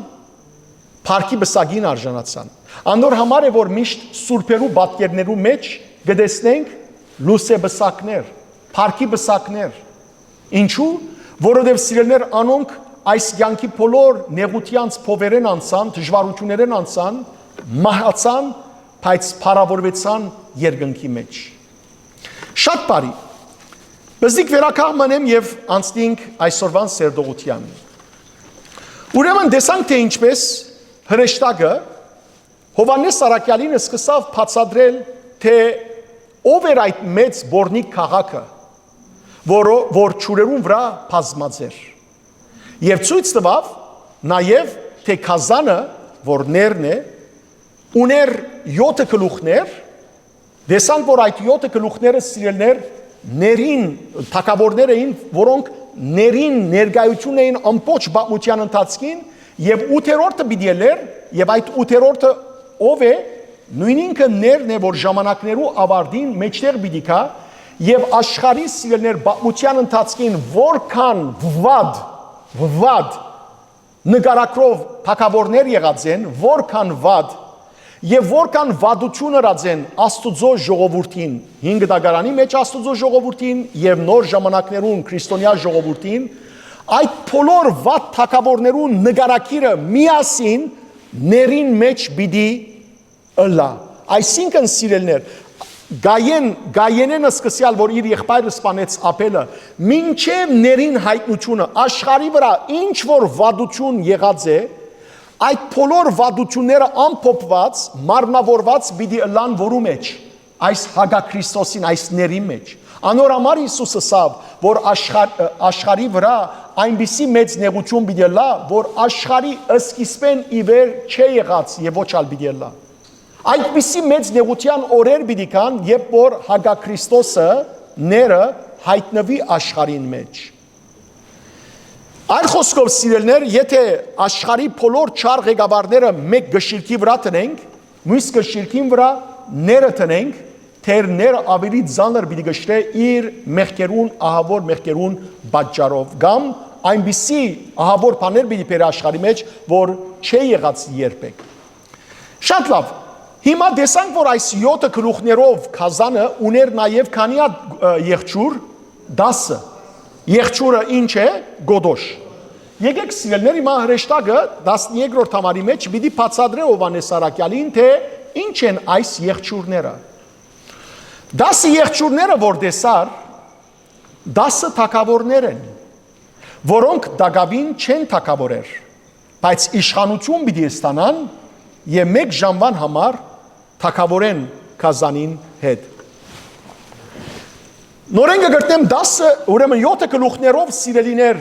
Փառքի բսակին արժանացան։ Անոր համար է որ միշտ սուրբերու պատկերներու մեջ գտեսնենք լուսե բսակներ, Փառքի բսակներ։ Ինչու՞, որովհետև սիրելներ անոնք այս ցանկի բոլոր նեղությանց փովերեն անցան, դժվարություններեն անցան, մահացան, բայց փառավորվեցան երկնքի մեջ։ Շատ բարի։ Բզիկ վերականգնեմ եւ անցնենք այսօրվան սերդողության։ Ուրեմն տեսանք թե ինչպես հրեշտակը Հովանես Սարակյալինը սկսավ բացատրել թե ով էր այդ մեծ բորնիկ քաղաքը, որ ճուրերուն վրա բազմած էր։ Եվ ցույց տվավ նաև թե Կազանը, որ ներն է, ուներ 7 գլուխներ, տեսանք որ այդ 7 գլուխները սիրելներ ներին թակավորներ էին, որոնք ներին ներկայություն էին ամբողջ բաղության ընթացքին եւ 8-րդը պիտի էր եւ այդ 8-րդը ով է նույն ինքը ներն է որ ժամանակներու ավարտին մեջտեղ պիտի կա եւ աշխարհի սիրելներ բաղության ընթացքին որքան վատ նկարակրով թակավորներ եղած են որքան վատ եւ որքան վադություն ըրած են Աստուծո ժողովրդին 5 դագարանի մեջ Աստուծո ժողովրդին եւ նոր ժամանակներուն քրիստոնյա ժողովրդին այդ բոլոր վատ թակավորներու նկարակիրը միասին ներին մեջ պիտի ըլա այսինքն սիրելներ Գայենենը սկսյալ որ իր եղբայրը սպանեց ապելը մինչև ներին հայտնությունը աշխարհի վրա ինչ որ վադություն եղած է այդ բոլոր վադությունները ամփոփված մարմնավորված պիտի ըլան որու մեջ այս Հագաքրիստոսին այս ների մեջ անոր համար Հիսուսը ասավ որ աշխարհի վրա այնպիսի մեծ նեղություն պիտի լա որ աշխարհի սկիզբեն ի վեր չի եղած եւ ոչ ալ պիտի լա այդպիսի մեծ նեղության օրեր պիտի կան երբ որ Հագաքրիստոսը ները հայտնվի աշխարհին մեջ Այլ խոսքով սիրելներ, եթե աշխարհի բոլոր չար ղեկավարները մեկ գշիրքի վրա տնենք, մյուս գշիրքին վրա ները տնենք, թեր ները ավելի ծանր պիտի գշրե իր մեղքերուն, ահավոր մեղքերուն պատճառով, կամ այնպիսի ահավոր բաներ պիտի բերի աշխարհի մեջ, որ չի եղած երբեք։ Շատ լավ։ Հիմա տեսանք, որ այս 7 գլուխներով Կազանը ուներ նաև քանի եղջյուր 10 Եղջյուրը ինչ է գոդոշ։ Եկեք սիրելներ հիմա հրեշտակը 13-րդ համարի մեջ պիտի բացատրե Հովանես Սարակյալին թե ինչ են այս եղջյուրները։ 10 եղջյուրները որ տեսար 10 թագավորներ են, որոնք դակավին չեն թագավորեր, բայց իշխանություն պիտի ստանան եւ մեկ ժամվան համար թագավորեն Կազանին հետ։ Նորեն գտնեմ 10 ուրեմն 7 գլուխներով սիրելիներ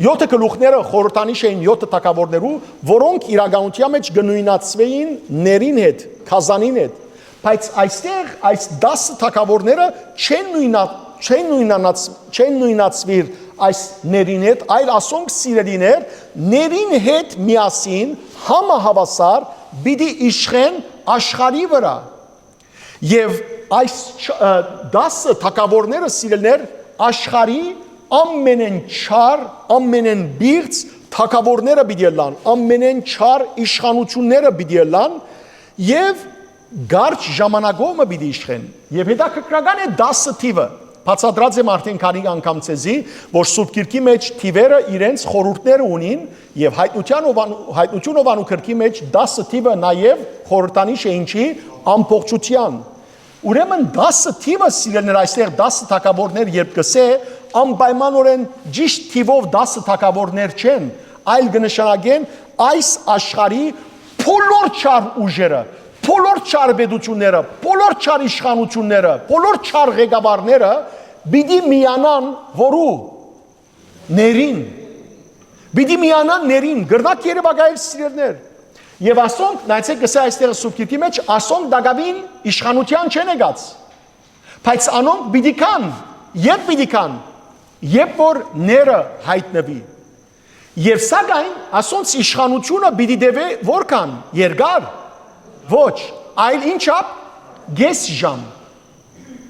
7 գլուխները խորհրդանիշ էին 7 թագավորներու, որոնք իրականության մեջ գնույնացվեին ներին հետ, Կազանին հետ, բայց այստեղ այս 10 թագավորները չեն նույնացվիր այս ներին հետ, այլ ասոնք սիրելիներ, ներին հետ միասին համահավասար պիտի իշխեն աշխարհի վրա։ Եվ այս 10 թագավորները սիրելներ աշխարհի ամենեն չար, ամենեն բիրծ թագավորները պիտի լան, ամենեն չար իշխանությունները պիտի լան եւ գարջ ժամանակով պիտի իշխեն։ Եվ հետաքրքրական է 10 թիվը։ Բացատրած եմ արդեն քանի անգամ ցեզի, որ Սուրբ Գիրքի մեջ թիվերը իրենց խորհուրդները ունին եւ հայտնություն Հովանու գրքի մեջ 10 թիվը նաեւ խորհրդանիշ է ինչի ամբողջության։ Ուրեմն 10 թիվը սիրելներ այստեղ 10 թագավորներ երբ կսե անպայմանորեն ճիշտ թիվով 10 թագավորներ չեն, այլ կնշանակեն այս աշխարհի բոլոր չար ուժերը, բոլոր չար պետությունները, բոլոր չար իշխանությունները, բոլոր չար ղեկավարները պիտի միանան որու ներին։ Պիտի միանան ներին, գրնակ Երևակայել սիրելներ։ Եվ ասոնք, նայեցեք գսե այստեղ Սուրբ Գիրքի մեջ, ասոնք դակավին իշխանության չեն եկած։ Բայց անոնք պիտի կան, երբ պիտի կան, երբ որ ները հայտնվի։ Եվ սակայն ասոնց իշխանությունը պիտի դեպի որքան երկար, ոչ, այլ ինչապ գես ժամ։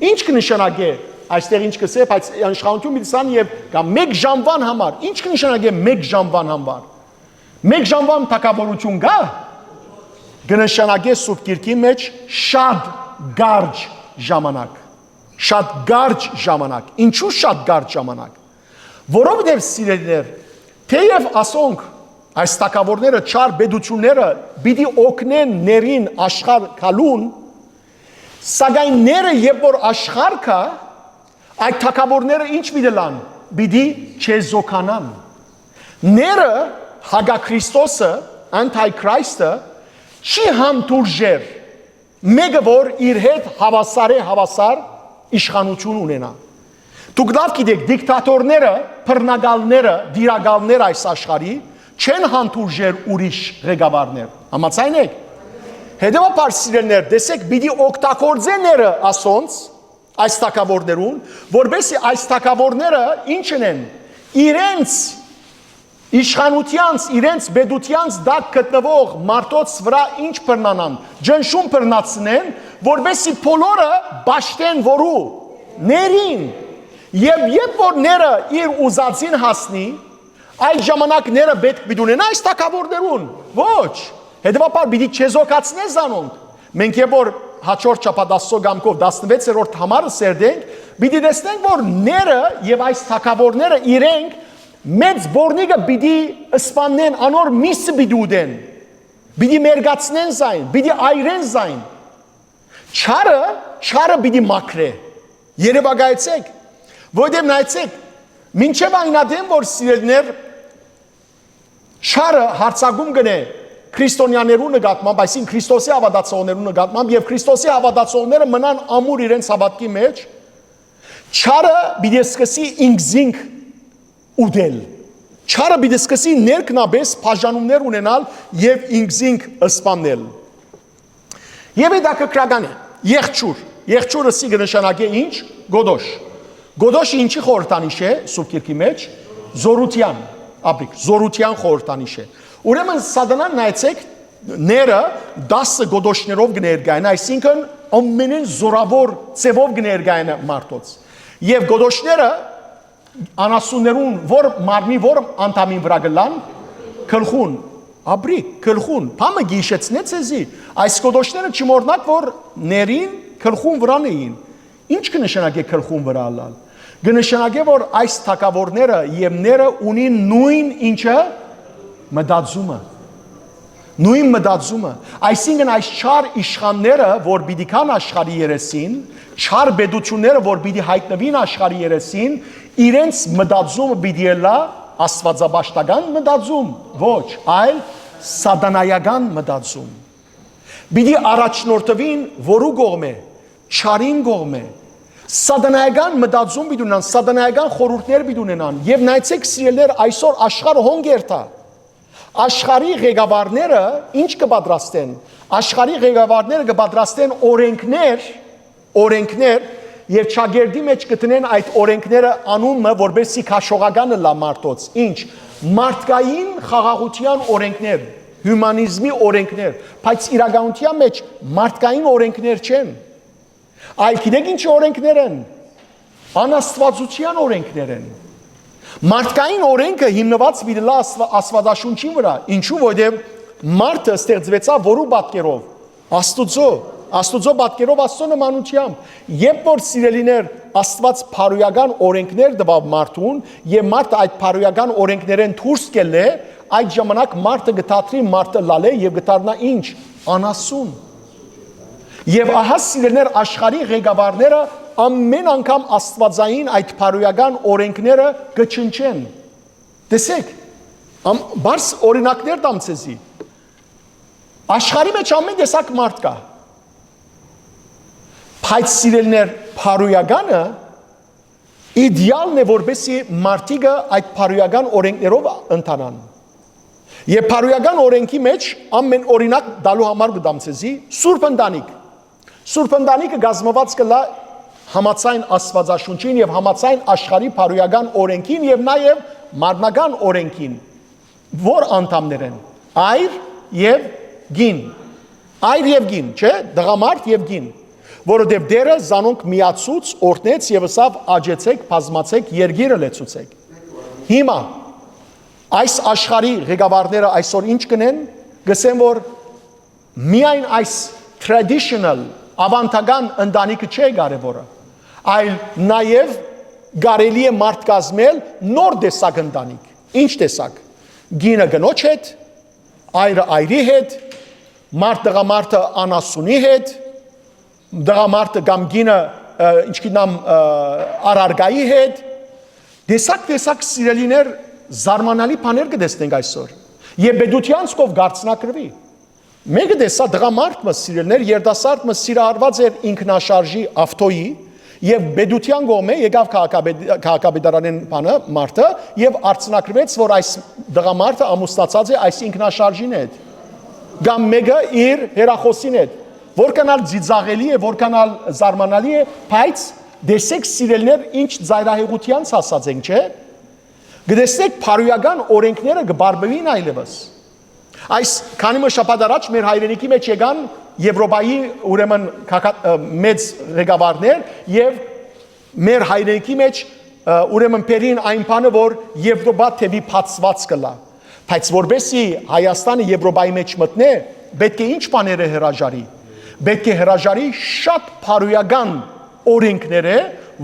Ինչ կնշանակե այստեղ ինչ կսե, բայց իշխանություն պիտի սան եւ կամ 1 ժամվան համար, ինչ կնշանակե 1 ժամվան համար։ 1 ժամվան թակավորություն կա, կնշանակե Սուրբ Գիրքի մեջ շատ գարջ ժամանակ։ Շատ գարջ ժամանակ։ Ինչու շատ գարջ ժամանակ։ Որովհետև սիրելիներ, թեև ասոնք այս թակավորները չար բեդությունները պիտի օգնեն ներին աշխարհ գալուն, սակայն ները երբ որ աշխարհ կա, այդ թակավորները ինչ պիտի լան, պիտի չեզոքանան։ Ները հագաքրիստոսը, անտայքրիստը չի համտուրժեր, մեկը որ իր հետ հավասար իշխանություն ունենա։ Դուք լավ գիտեք, դիկտատորները, բռնագալները, դիրագալները այս աշխարհի չեն համտուրժեր ուրիշ ղեկավարներ։ Համաձայն եք։ Հետևաբար սիրելիներ, տեսեք, պիտի օգտագործեն ները ասոնց այս թակավորներուն, որովհետեւ այս թակավորները ինչն են, իրենց իշխանությանց, իրենց բեդությանց դակ գտնվող մարդոց վրա ինչ բռնանան, ջնշում բռնացնեն, որովհետեւ բոլորը ճաշտեն որու ներին։ Եվ երբ որ ները իր ուզածին հասնի, այդ ժամանակ ները պետք պիտի ունենա այս թակավորներուն, ոչ։ Հետևաբար պիտի չեզոքացնեն զանոնք։ Մենք երբ որ հաջորդ շաբաթ գամքով 16-րդ համարը սերդենք, պիտի տեսնենք, որ ները եւ այս թակավորները իրենք մեծ բորնիկը պիտի սպանեն, անոր միսը պիտի ուտեն, պիտի մերգացնեն զայն, պիտի այրեն զայն։ Չարը պիտի մաքրե։ Երևակայեցեք, որովհետև նայեցեք, մինչև այնադեմ, որ սիրելիներ չարը հարցակում գնե քրիստոնյաներու նկատմամբ, այսինքն Քրիստոսի հավատացողներու նկատմամբ եւ Քրիստոսի հավատացողները մնան ամուր իրենց հավատքի մեջ, չարը պիտի սկսի ինքզինք ուդել։ Չարը պիտի սկսի ներքնաբես բաժանումներ ունենալ եւ ինքզինք սպանել։ Եվ դա կրական է, եղջուրը սի կնշանակե ինչ, գոդոշ։ Գոդոշը ինչի խորհրդանիշ է Սուրբ Գիրքի մեջ, զորության, զորության խորհրդանիշ է։ Ուրեմն սատանան նայեցեք, ները 10 գոդոշներով կներկայանա, այսինքն ամենեն զորավոր ծևով կներկայանա մարդոց։ Եվ գոդոշները անասուններուն որ մարմի որ անդամին վրա գլան, գլխուն, աբրիկ, գլխուն, բամը գիշեցնեց էզի, այս գոդոշները չմոռնաք, որ ներին գլխուն վրան էին։ Ինչ կնշանակե գլխուն վրա ալալ։ Կնշանակե, որ այս թակավորները եւ ները ունին նույն ինչը մտածումը։ Նույն մտածումը։ Այսինքն այս չար իշխանները, որ պիտի կան աշխարհի երեսին, չար բեդությունները, որ պիտի հայտնվին աշխարհի երեսին, իրենց մտածումը պիտի լա աստվածաբաշտական մտածում, ոչ, այլ սատանայական մտածում։ Պիտի առաջնորդվին որու կողմէ, չարին կողմէ։ Սատանայական մտածում պիտի ունենան, սատանայական խորհուրդներ պիտի ունենան։ Եվ նայեցեք սիրելիներ, այսօր աշխարհը հոնգերթա։ Աշխարհի ղեկավարները ինչ կպատրաստեն։ Աշխարհի ղեկավարները կպատրաստեն օրենքներ եւ ճագերդի մեջ կտնեն այդ օրենքները անումը, որբեսի քաշողականը լա մարդոց։ Ինչ։ Մարդկային խաղաղության օրենքներ, հյումանիզմի օրենքներ, բայց իրականության մեջ մարդկային օրենքներ չեն։ Այլ գիտեք ինչ օրենքներ են։ Անաստվածության օրենքներ են։ Մարդկային օրենքը հիմնված վիդլա աստվածաշունչի վրա, ինչու որտեղ մարդը ստեղծվեցավ որու պատկերով, Աստուծո պատկերով, Աստծո նմանությամբ, երբ որ սիրելիներ Աստված փարոյական օրենքներ տվավ մարդուն, եւ մարդը այդ փարոյական օրենքներեն դուրս կելե, այդ ժամանակ մարդը գտածրի մարդը լալե եւ գտարնա ինչ, անասուն։ Եվ ահա սիրելիներ աշխարհի ղեկավարները ամեն անգամ աստվածային այդ փարոյական օրենքները կչնչեն։ Տեսեք, բարձ օրինակներ տամ ցեզի։ Աշխարհի մեջ ամեն տեսակ մարդ կա։ Բայց սիրելիներ փարոյականը իդեալն է որբեսի մարդիկը այդ փարոյական օրենքներով ընթանան։ Եվ փարոյական օրենքի մեջ ամեն օրինակ դալու համար կդամ ցեզի Սուրբ ընտանիք։ Սուրբ ընտանիքը գազմված կլա համացայն Աստվածաշունչին եւ համացայն աշխարհի փարոյական օրենքին եւ նաեւ մարմնական օրենքին, որ անդամներ են այր եւ գին։ Այր եւ գին, չէ՞, դղամարդ եւ գին, որովհետեւ դերը զանոնք միացուց, օրտնեց եւ ասավ աջեցեք, բազմացեք, երգիրը լեցուցեք։ Հիմա այս աշխարհի ղեկավարները այսօր ինչ կնեն, գսեն որ միայն այս traditional ավանդական ընտանիքը չէ կարևորը, այլ նաև կարելի է մարդ կազմել նոր տեսակ ընտանիք։ Ինչ տեսակ։ Գինը գնոջ հետ, այրը այրի հետ, մարդ դղամարդը անասունի հետ, դղամարդը կամ գինը ինչ գիտեմ արարգայի հետ, տեսակ սիրելիներ զարմանալի բաներ կտեսնենք այսօր։ Եվ բեդության սկով գարցնակրվի։ Մեկը տեսա դղամարդը սիրելիներ, երիտասարդը սիրահարված էր ինքնաշարժի ավտոյի եւ բեդության կողմը եկավ քաղաքապետարանեն բանը մարդը եւ արցնակրվեց, որ այս դղամարդը ամուսնացած է այս ինքնաշարժին հետ։ Կամ մեկը իր հերախոսին հետ, որքանալ ծիծաղելի է, որքանալ զարմանալի է, բայց դեսեք սիրելիներ ինչ ծայրահեղությանց հասած ենք, չէ՞։ Գտեսնեք փարոյական օրենքները կբարբերին այլևս։ Այս քանի մը շաբաթ առաջ մեր հայրենիքի մեջ եկան Եվրոպայի ուրեմն մեծ ղեկավարներ եւ մեր հայրենիքի մեջ ուրեմն բերին այն բանը, որ Եվրոպա թեւի փածված կլա։ Բայց որբեսի Հայաստանը Եվրոպայի մեջ մտնե, պետք է ինչ բաները հրաժարի։ Պետք է հրաժարի շատ փարոյական օրենքները,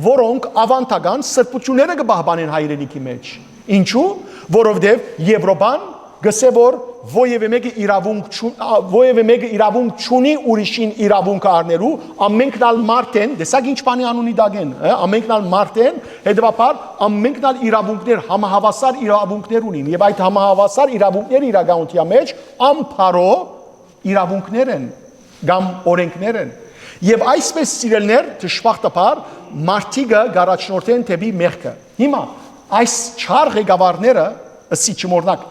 որոնք ավանդական սրբությունները կբահբանեն հայրենիքի մեջ։ Ինչու՞, որովհետև Եվրոպան գսե որ ովևէ մեկը իրավունք չունի ուրիշին իրավունք առնելու, ամենքնալ մարդ են, տեսակ ինչ բանի անունի դագեն, ամենքնալ մարդ են, հետևաբար ամենքնալ իրավունքներ, համահավասար իրավունքներ ունին, եւ այդ համահավասար իրավունքները իրականության մեջ ամփարո իրավունքներ են, կամ օրենքներ են։ Եվ այսպես սիրելներ, դժբախտաբար մարդիկը գարաչնորթեն թեպի մեղքը։ Հիմա այս չար ղեկավարները, ըսի չմոռնակ,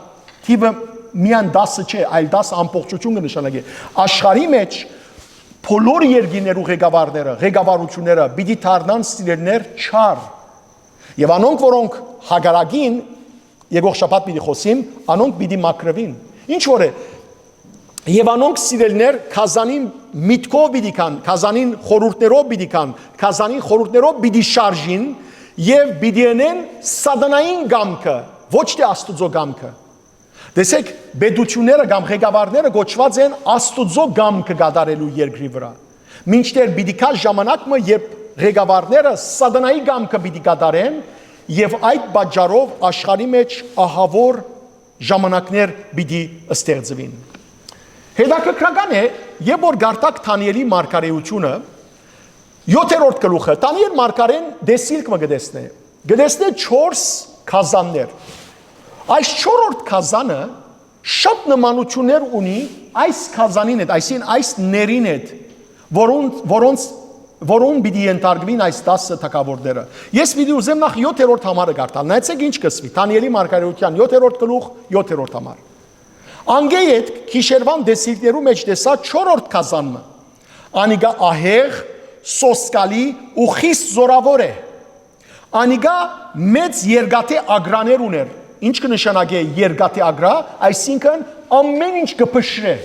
թիվը միան 10 չէ, այլ 10 ամբողջություն կնշանակի։ Աշխարհի մեջ բոլոր երկիներու ղեկավարները, ղեկավարությունները պիտի դառնան սիրելներ չար։ Եվ անոնք, որոնք հագարագին, եկող շաբաթ պիտի խոսիմ, անոնք պիտի մաքրվին։ Ինչ որ է, եւ անոնք սիրելներ քազանին միտքով պիտի կան, քազանին խորհուրդներով պիտի կան, քազանին խորհուրդներով պիտի շարժին եւ պիտի անեն սատանային գամքը, ոչ թե Աստուծո գամքը։ Տեսեք, բեդությունները կամ ղեկավարները գոչված են Աստուծո գամքը կատարելու երկրի վրա։ Մինչդեռ պիտի կա ժամանակը, երբ ղեկավարները սատանայի գամքը պիտի կատարեն եւ այդ պատճառով աշխարհի մեջ ահավոր ժամանակներ պիտի ստեղծվին։ Հետաքրքրական է, երբ որ գարտակ Դանիելի մարգարեությունը 7-րդ գլուխը, Դանիել մարգարեն դեսիլք մը գտեսնե։ Գտեսնե 4 քազաններ։ Այս 4-րդ քազանը շատ նմանություններ ունի այս քազանին հետ, այսին այս ներին հետ, որոնց պիտի ենթարկվին այս 10 թագավորները։ Ես պիտի ուզեմ նախ 7-րդ համարը գարտալ։ Նայեցեք ինչ կսվի։ Դանիելի մարգարեության 7-րդ գլուխ, 7-րդ համար։ Անգեի հետ քիշերվան դեսիլքներու մեջ տեսա 4-րդ քազանը։ Անիգա ահեղ, սոսկալի ու խիստ զորավոր է։ Անիգա մեծ երկաթե ագրաներ ուներ։ Ինչ կնշանակե երկաթե ագրա, այսինքն ամեն ինչ կփշրե։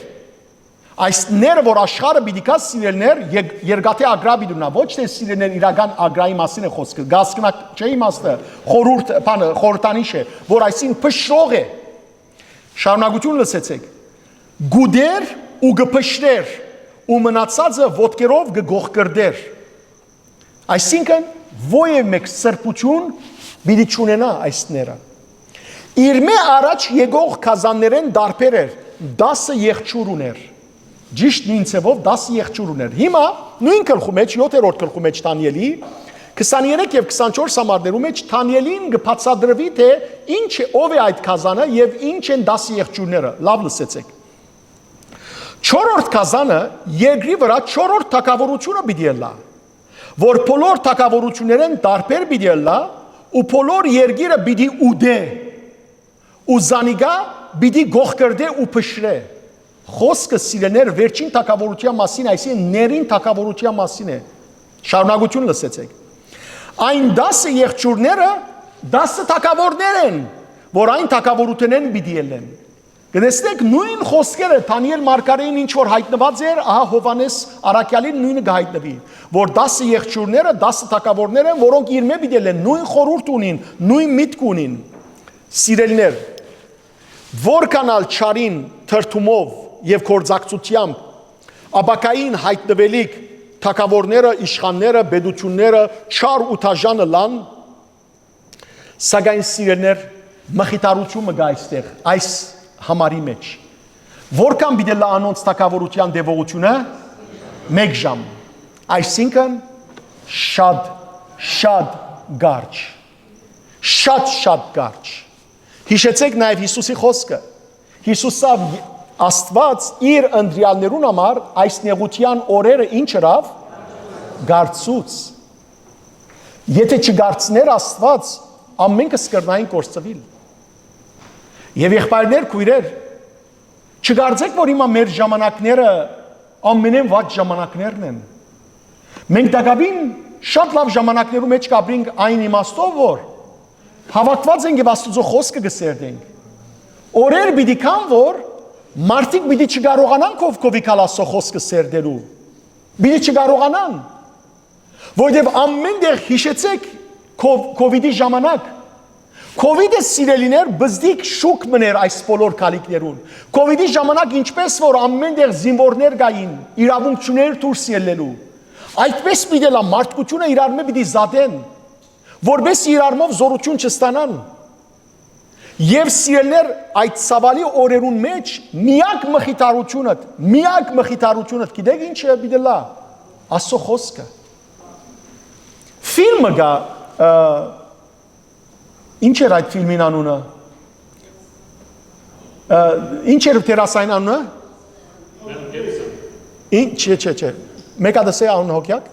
Այս ները, որ աշխարհը պիտի կա սիրելներ, երկաթե ագրա պիտի ունա, ոչ թե սիրելներ իրական ագրայի մասին է խոսքը։ Գասկնակ չէ իմաստը, խորհրդանիշ է, որ այսին փշրող է։ Շարունակություն լսեցեք։ Գուդեր ու գփշրեր ու մնացածը ոտքերով գողկրդեր։ Այսինքն ովևէ մեկ սրբություն պիտի չունենա այս ները։ Իր մե առաջ եկող քազաններեն դարբեր էր 10 եղջյուր ուներ։ Ճիշտ նույն ցևով 10 եղջյուր ուներ։ Հիմա նույն գլխու մեջ 7-րդ գլխու մեջ Դանիելի 23 եւ 24 համարներու մեջ Դանիելին կբացատրվի թե ինչ է ով է այդ քազանը եւ ինչ են 10 եղջյուրները։ Լավ լսեցեք։ 4-րդ քազանը երկրի վրա 4-րդ թագավորությունը պիտի լա, որ բոլոր թագավորություններն տարբեր պիտի լա ու բոլոր երկիրը պիտի ուդե։ ու զանիգա պիտի գողկրդե ու փշրե։ Խոսքը սիրելիներ վերջին թագավորության մասին, այսինքն ներին թագավորության մասին է։ Շարունակություն լսեցեք։ Այն 10 եղջյուրները 10 թագավորներ են, որ այն թագավորությունեն պիտի ելեն։ Գնացեք նույն խոսքերը Դանիել Մարգարեին ինչ որ հայտնված էր, ահա Հովանես Արաքյալին նույնը կհայտնվի, որ 10 եղջյուրները 10 թագավորներ են, որոնք իր մեջ պիտի ելեն, նույն խորհուրդ ունին, նույն միտք ունին։ Սիրելիներ, որքանալ չարին թրթումով եւ կորձակցությամբ աբակային հայտնվելիք թագավորները, իշխանները, բեդությունները չար ու թաժանը լան, սակայն սիրելիներ մխիթարությունը գա այստեղ, այս համարի մեջ։ Որքան պիտի լա անոնց թագավորության դեպողությունը 1 ժամ, այսինքն շատ գարջ, շատ գարջ։ Հիշեցեք նաև Հիսուսի խոսքը։ Հիսուսը Աստված իր ընտրյալներուն համար այս նեղության օրերը ինչ հրավ գարցուց։ Եթե չգարցներ Աստված, ամենքը սկրնային կորցվիլ։ Եվ եղբայրներ, քույրեր, չգարձեք, որ հիմա մեր ժամանակները ամենեն վատ ժամանակներն են։ Մենք դակավին շատ լավ ժամանակներու մեջ կապրինք այն իմաստով, որ հավատված ենք եւ Աստծո խոսքը գսերդենք։ Օրեր պիտի կան, որ մարդիկ պիտի չկարողանան կովիկալ Աստծո խոսքը սերդելու։ Պիտի չկարողանան։ Որովհետեւ ամեն դեղ հիշեցեք կովիդի ժամանակ Կովիդը սիրելիներ բզդիկ շուկ մներ այս բոլոր կալիքներուն։ Կովիդի ժամանակ ինչպես որ ամենտեղ զինվորներ գային, իրավունք չուներ դուրս ելնելու։ Այդպես պիտի լա մարդկությունը իրար մեջ պիտի զատեն, որպես իրարմով զորություն չստանան։ Եվ սիրելիներ այդ ցավալի օրերուն մեջ միակ մխիթարությունը, գիտեք ինչ է պիտի լա։ Աստծո խոսքը։ Ֆիլմը գա Ինչ էր այդ ֆիլմին անունը։ Ինչ էր դերասային անունը։ Չէ։ Մեկը դասե անուն հոգյակ։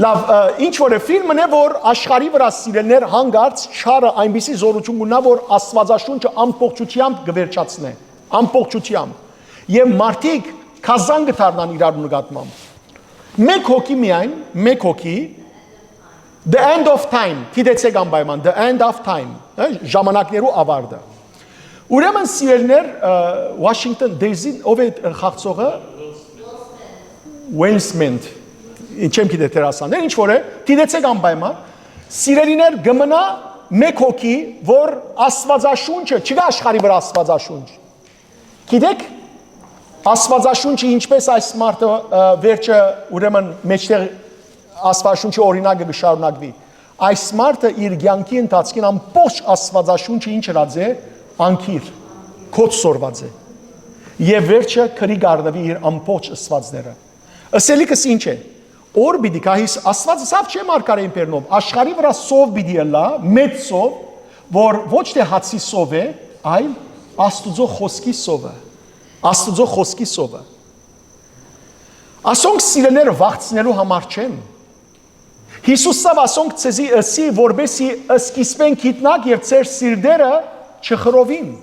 Լավ, ինչ որ է ֆիլմն է, որ աշխարհի վրա սիրելներ հանգարց չարը այնպիսի զորություն ունա, որ Աստվածաշունչը ամբողջությամբ գվերջացնե, ամբողջությամբ։ Եվ մարդիկ կազան գտարնան իրար նկատմամբ։ Մեկ հոգի The end of time, գիտեցեք անպայման, the end of time, ժամանակներու ավարտը։ Ուրեմն սիրելիներ, Washington DC-ին ով է խաղացողը Will Smith, ինչեմ գիտեք դերասաններ, ինչ որ է, գիտեցեք անպայման, սիրելիներ գմնա մեկ հոգի, որ Աստվածաշունչը, չկա աշխարհի վրա Աստվածաշունչ։ Գիտեք, Աստվածաշունչը ինչպես այս մարդը վերջը ուրեմն մեջտեղ Աստվածաշունչի օրինակը կշարունակվի։ Այս մարդը իր կյանքի ընթացքին ամբողջ Աստվածաշունչը ինչ հրած է, անկիր, կոչ սորված է։ Եվ վերջը քրի գարդվի իր ամբողջ ըսվածները։ Ասելիքս ինչ է։ Օր պիտի կահիս Աստվածը սավ չէ մարգարեին պերնով, աշխարհի վրա սով պիտի լա, մեծ սով, որ ոչ թե հացի սով է, այլ Աստուծո խոսքի սովը։ Աստուծո խոսքի սովը։ Ասոնք սիրելիները վախցնելու համար չեն։ Հիսուսը ասոնք ցեզի ըսի, որբեսի ըսկիսվեն գիտնակ եւ ծեր սիրտերը չխրովին։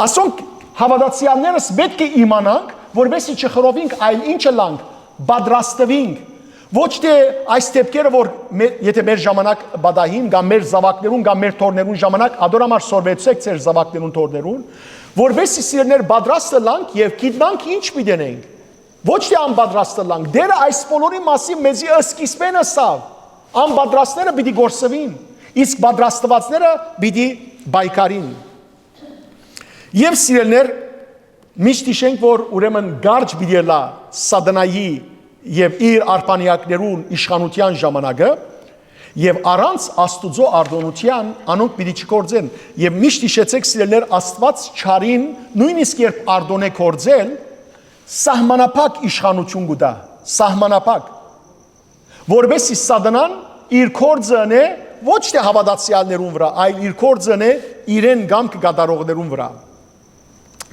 Ասոնք հավատացյալներս պետք է իմանանք, որբեսի չխրովինք, այլ ինչը լանք, պատրաստվինք։ Ոչ թե այս դեպքերը, որ եթե մեր ժամանակ բադահին, կամ մեր զավակներուն, կամ մեր թորներուն ժամանակ, ադորամար սորվեցեք ծեր զավակներուն թորներուն, որբեսի սիրներ պատրաստը լանք եւ գիտնանք ինչ պիտենենք։ Ոչ թե անպատրաստը լանք, դերը այս բոլորի մասին մեզի ըսկիսպեն ըսավ, անպատրաստները պիտի գործվին, իսկ պատրաստվածները պիտի բայկարին։ Եվ սիրելներ, միշտ իշենք, որ ուրեմն գարջ պիտի լա սադանայի և իր արպանյակներուն իշխանության ժամանակը, և առանց Աստուծո արդոնության անոնք պիտի չկործեն, և միշտ իշեցեք սիրելներ Աստված չարին, նույնիսկ երբ արդոն է կործել, սահմանապակ իշխանություն գուտա, սահմանապակ, որբեսի սադանան իր կործն է ոչ թե հավատացյալներուն վրա, այլ իր կործն է իրեն գամք կատարողներուն վրա։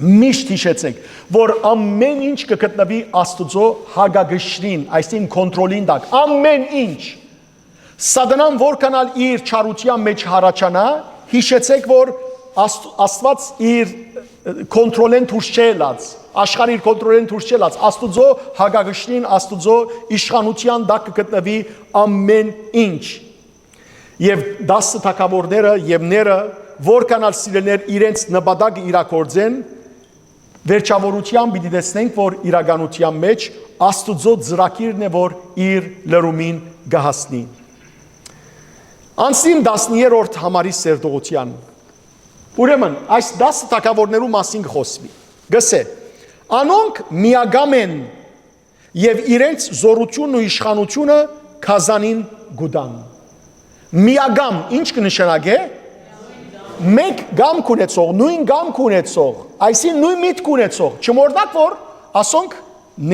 Միշտ հիշեցեք, որ ամեն ինչ կգտնվի Աստուծո հագագշրին, այսինքն կոնտրոլին տակ, ամեն ինչ։ Սադանան որքանալ իր չարության մեջ հարաճանա, հիշեցեք, որ Աստված իր կոնտրոլեն դուրս չելած, աշխարհի իր կոնտրոլեն դուրս չելած, Աստուծո հագագշտին, Աստուծո իշխանության տակ կգտնվի ամեն ինչ։ Եվ 10 թագավորները եւ ները որքանալ սիրելներ իրենց նպատակը իրագործեն, վերջավորությամբ պիտի տեսնենք, որ իրականության մեջ Աստուծո ծրագիրն է, որ իր լրումին կհասնի։ Անցնին 10-րդ համարի սերտողության։ Ուրեմն, այս 10 թագավորներու մասին խոսվի։ Գսե, անոնք միագամ են եւ իրենց զորությունն ու իշխանությունը քազանին գուդան։ Միագամ ինչ կնշանակե։ Մեկ գամ կունեցող, նույն գամ կունեցող, այսին նույն միտք կունեցող, չմորդակ որ ասոնք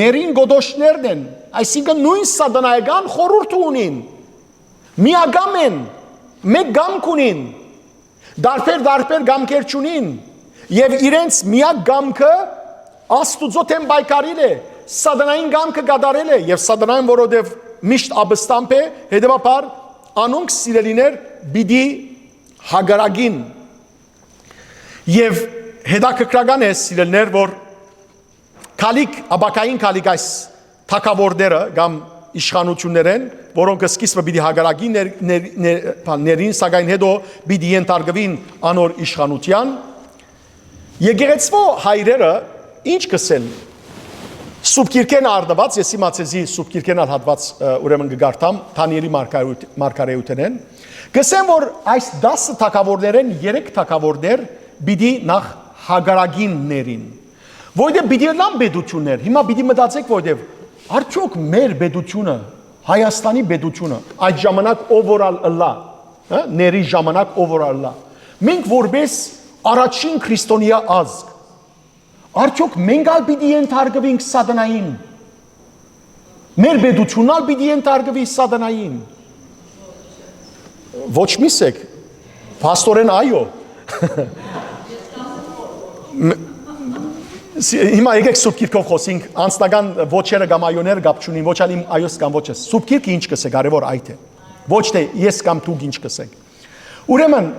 ներին գոդոշներն են, այսինքն նույն սատանայական խորհուրդ ունին, միագամ են, մեկ գամ կունին, դարբեր գամքեր չունին, եւ իրենց միակ գամքը Աստուծո թեմ բայկարել է, սատանային գամքը գադարել է, եւ սատանային որովհետեւ միշտ աբստամբ է, հետեւաբար անոնք սիրելիներ պիտի հագարագին եւ հետաքրքրական է սիրելներ, որ քալիք աբակային քալիք այս թակավորները կամ իշխանություններեն, որոնք սկիզբը պիտի հագարագին ներին, սակայն հետո պիտի ենթարկվին անոր իշխանության, եկեղեցվո հայրերը ինչ կսեն, Սուրբ Գիրքեն արդված, ես իմացեզի Սուրբ Գիրքեն հատված ուրեմն կգարտամ, Դանիելի մարգարեութենեն, կսեն, որ այս 10 թագավորներեն 3 թագավորներ պիտի նախ հագարագիններին, որովհետև պիտի լան բեդություններ, հիմա պիտի մտածեք, որովհետև արդյոք մեր բեդությունը, Հայաստանի բեդությունը, այդ ժամանակ ով որ ըլլա, ների ժամանակ ով որ ըլլա, մենք որպես առաջին քրիստոնյա ազգ, արդյոք մենք ալ պիտի ենթարկվենք սատանային, մեր բեդությունն ալ պիտի ենթարկվի սատանային, ոչ միսեք, փաստորեն այո, հիմա եկեք Սուրբ Գիրքով խոսենք, անձնական ոչերը կամ այոները գապ չունին, ոչ ալ իմ այոս կամ ոչես, Սուրբ Գիրքը ինչ կսե, կարևոր այդ է, ոչ թե ես կամ դուք ինչ կսեք, ուրեմն,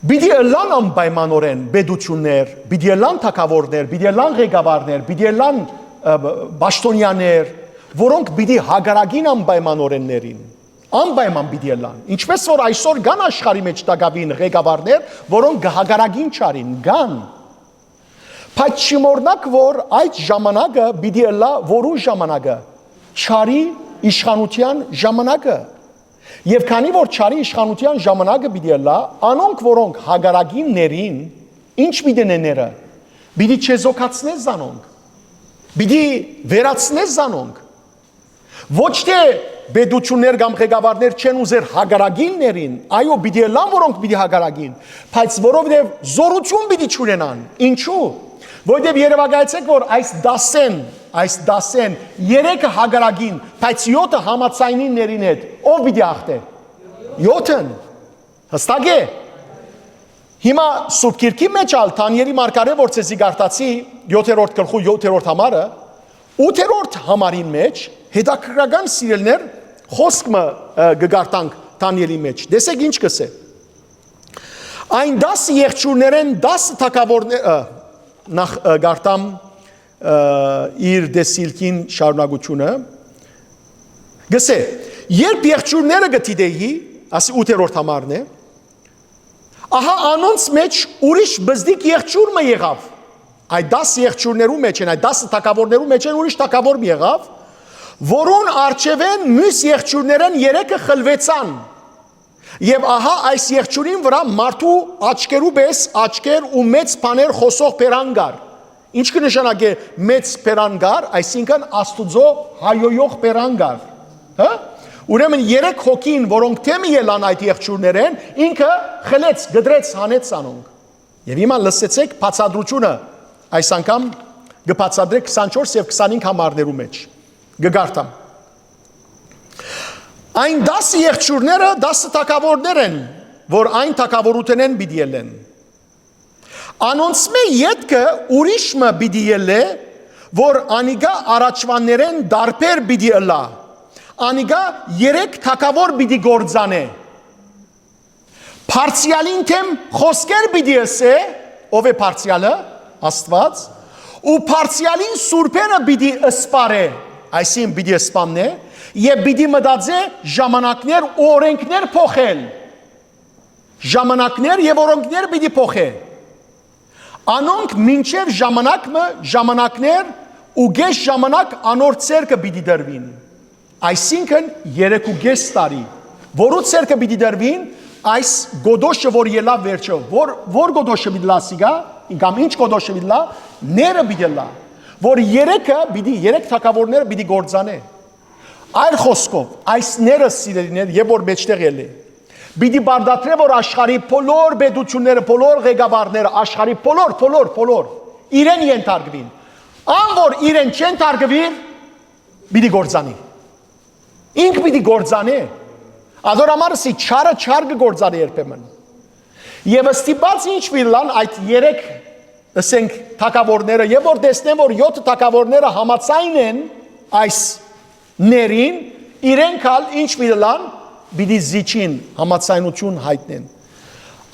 պիտի ըլլան անպայմանորեն բեդություններ, պիտի ըլլան թագավորներ, պիտի ըլլան ղեկավարներ, պիտի ըլլան պաշտոնյաներ, որոնք պիտի հագարագին անպայմանորեններին, անպայման պիտի ըլլան, ինչպես որ այսօր կան աշխարհի մեջ տակավին ղեկավարներ, որոնք հագարագին չարին, կան, բայց չմոռնաք, որ այդ ժամանակը պիտի ըլլա որու ժամանակը, չարի իշխանության ժամանակը, եւ քանի որ չարի իշխանության ժամանակը պիտի ըլլա, անոնք որոնք հագարագիններին, ինչ պիտենեները, պիտի չեզոքացնես զանոնք, պիտի վերացնես զանոնք, ոչ թե բեդություններ կամ ղեկավարներ չեն ուզեր հագարագիններին, այո պիտի ըլլան, որոնք պիտի հագարագին, բայց որովհետեւ զորություն պիտի չունենան, ինչու, որովհետև երևակայեցեք, որ այս դասեն 3-ը հագարագին, բայց 7-ը համացայինին հետ, ով պիտի ախտե, 7-ն, հստակ է, հիմա Սուրբ Գիրքի մեջ ալ, Դանիելի մարգարե, որ ցեզի գարտացի 7-րդ գլխու 7-րդ համարը, 8-րդ համարին մեջ, հետաքրքրական սիրելներ, խոսքը կգարտանք Դանիելի մեջ, տեսեք ինչ կսե, այն 10 եղջյուրներեն 10 թագավորներ, նախ գարտամ իր դեսիլքին շարունակությունը, գսե, երբ եղջյուրները գտիդեի, ասի 8-րդ համարն է, ահա անոնց մեջ ուրիշ բզդիկ եղջյուր մը եղավ, այդ 10 եղջյուրներու մեջ են, այդ 10 թագավորներու մեջ են ուրիշ թագավոր մը եղավ, որուն արջևեն մյուս եղջյուրներեն 3-ը խլվեցան, եւ ահա այս եղջյուրին վրա մարդու աչքերու պես աչքեր ու մեծ բաներ խոսող բերանգար, ինչ կնշանակե մեծ բերանգար, այսինքն Աստուծո հայոյող բերանգար, հա? Ուրեմն 3 հոգին, որոնք թեմի ելան այդ եղջյուրներեն, ինքը խլեց, գդրեց, հանեց անոնք, եւ հիմա լսեցեք բացադրությունը, այս անգամ կբացադրեք 24 եւ 25 համարներու մեջ, կգարտամ, այն 10 եղջյուրները 10 թագավորներ են, որ այն թագավորութեն են պիտի ելեն, անոնց մե ետքը ուրիշ մը պիտի ելե, որ անիգա առաջվաններեն դարբեր պիտի ըլա, անիգա 3 թագավոր պիտի գործանե, Փարցիալին թեմ խոսքեր պիտի ասե, ով է փարցիալը, Աստված, ու փարցիալին սուրբերը պիտի ըսպարե, այսին պիտի ըսպաննե, եւ պիտի մտածե ժամանակներ ու օրենքներ փոխել։ Ժամանակներ եւ օրենքներ պիտի փոխե։ Անոնք մինչև ժամանակներ ու գեշ ժամանակ անոր ցերկը պիտի դրվին։ Այսինքն 3.5 տարի, որու ցերկը պիտի դրվին, այս գոդոշը որ ելա վերջը, որ գոդոշը պիտի լա սիգա, կամ ինչ գոդոշը պիտի լա, ները պիտի լա, որ երեք թակավորները պիտի գործանե։ Այլ խոսքով, այս ները սիրելիներ, եւ որ մեջտեղ ելե, պիտի բարդատրե, որ աշխարհի բոլոր պետությունները, բոլոր ղեկավարները, աշխարհի բոլոր իրեն ենթարկվին։ Ան որ իրեն չեն թարգվին, պիտի գործանի։ Ինք պիտի գործանի։ Ադոր ամարսի չարը կգործանի երբեմն։ Եվ ստիպած ինչ վիլան այդ 3 ասենք թակավորները, եւ որ տեսնեն, որ 7 թակավորները համացայն են այս ներին, իրենք ալ ինչ վիլան պիտի զիջին, համացայնություն հայտնեն։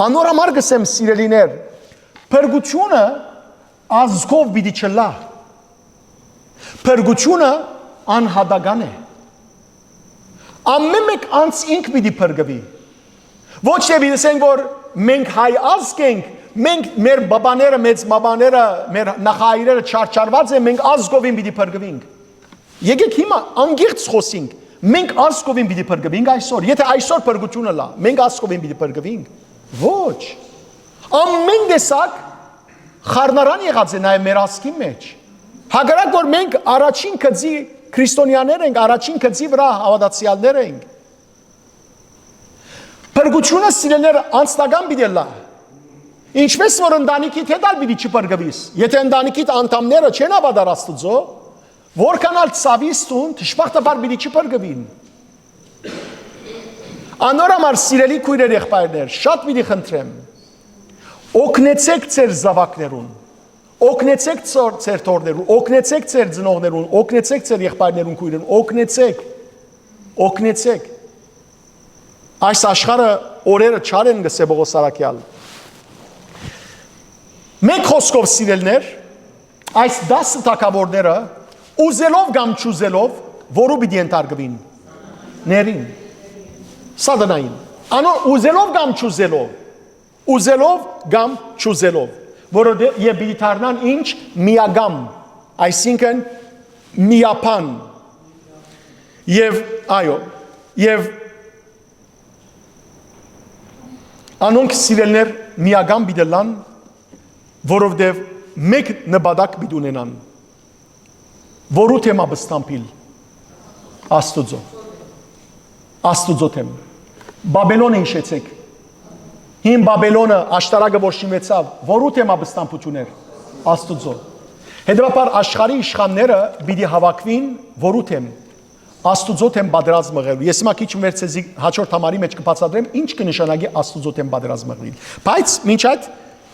Անոր համար գսեմ սիրելիներ, փրկությունը ազգով պիտի չլա։ Փրկությունը անհատական է։ Ամեն մեկ անց ինք պիտի փրկվի։ Ոչ թե ասենք որ մենք հայ ազգ ենք, մենք մեր բաբաները, մեծ բաբաները, մեր նախահայրերը չարչարված են, մենք ազգովին պիտի փրկվենք։ Եկեք հիմա անգիրց խոսենք, մենք ազգովին պիտի փրկվենք այսօր։ Եթե այսօր փրկությունը լա, մենք ազգովին պիտի փրկվենք։ Ոչ։ Ամեն տեսակ խառնարան եղած է նաև մեր ազգի մեջ։ Հակառակ որ մենք առաջին գծի քրիստոնյաներ ենք, առաջին գծի վրա հավատացյալներ ենք։ Փրկությունը սիրելիներ անձնական պիտի լա։ Ինչպես որ ընտանիքիդ հետ ալ պիտի չփրկվիս։ Եթե ընտանիքիդ անդամները չեն հավատար Աստծո, որքան ալ ցավիստուն դժբախտաբար պիտի չփրկվին։ Անորամար սիրելի քույրեր եղբայրներ, շատ պիտի խնդրեմ։ Օգնեցեք ձեր զավակներուն, օգնեցեք ձեր թորներուն, օգնեցեք ձեր ծնողներուն, օգնեցեք ձեր եղբայրներուն քույրերուն, օգնեցեք։ Այս աշխարհը օրերը չար են գսե Պողոս Սարակյալ։ Մեկ խոսքով սիրելներ, այս 10 թակավորները ուզելով կամ չուզելով, որու պիտի ենթարկվին։ Ներին, սատանային։ Անոր ուզելով կամ չուզելով, ուզելով կամ չուզելով, որովհետև եւ պիտի դառնան ինչ միագամ, այսինքն միապան։ Եվ այո, եւ անոնք սիրելներ միագամ պիտի լան, որովհետև մեկ նպատակ պիտի ունենան։ Որու թեմա բստամփիլ Աստուծո։ Աստուծո թեմ։ Բաբելոնը հիշեցեք։ Հին Բաբելոնը աշտարակը որ շիմեցավ, որու թեմա բստամփություն էր Աստուծո։ Հետևաբար աշխարհի իշխանները պիտի հավաքվին որու թեմ Աստուծո թեմ պատերազմ մղելու։ Ես հիմա քիչ վերցեզի հաջորդ համարի մեջ կբացատրեմ ինչ կնշանակի Աստուծո թեմ պատերազմ մղել։ Բայց մինչ այդ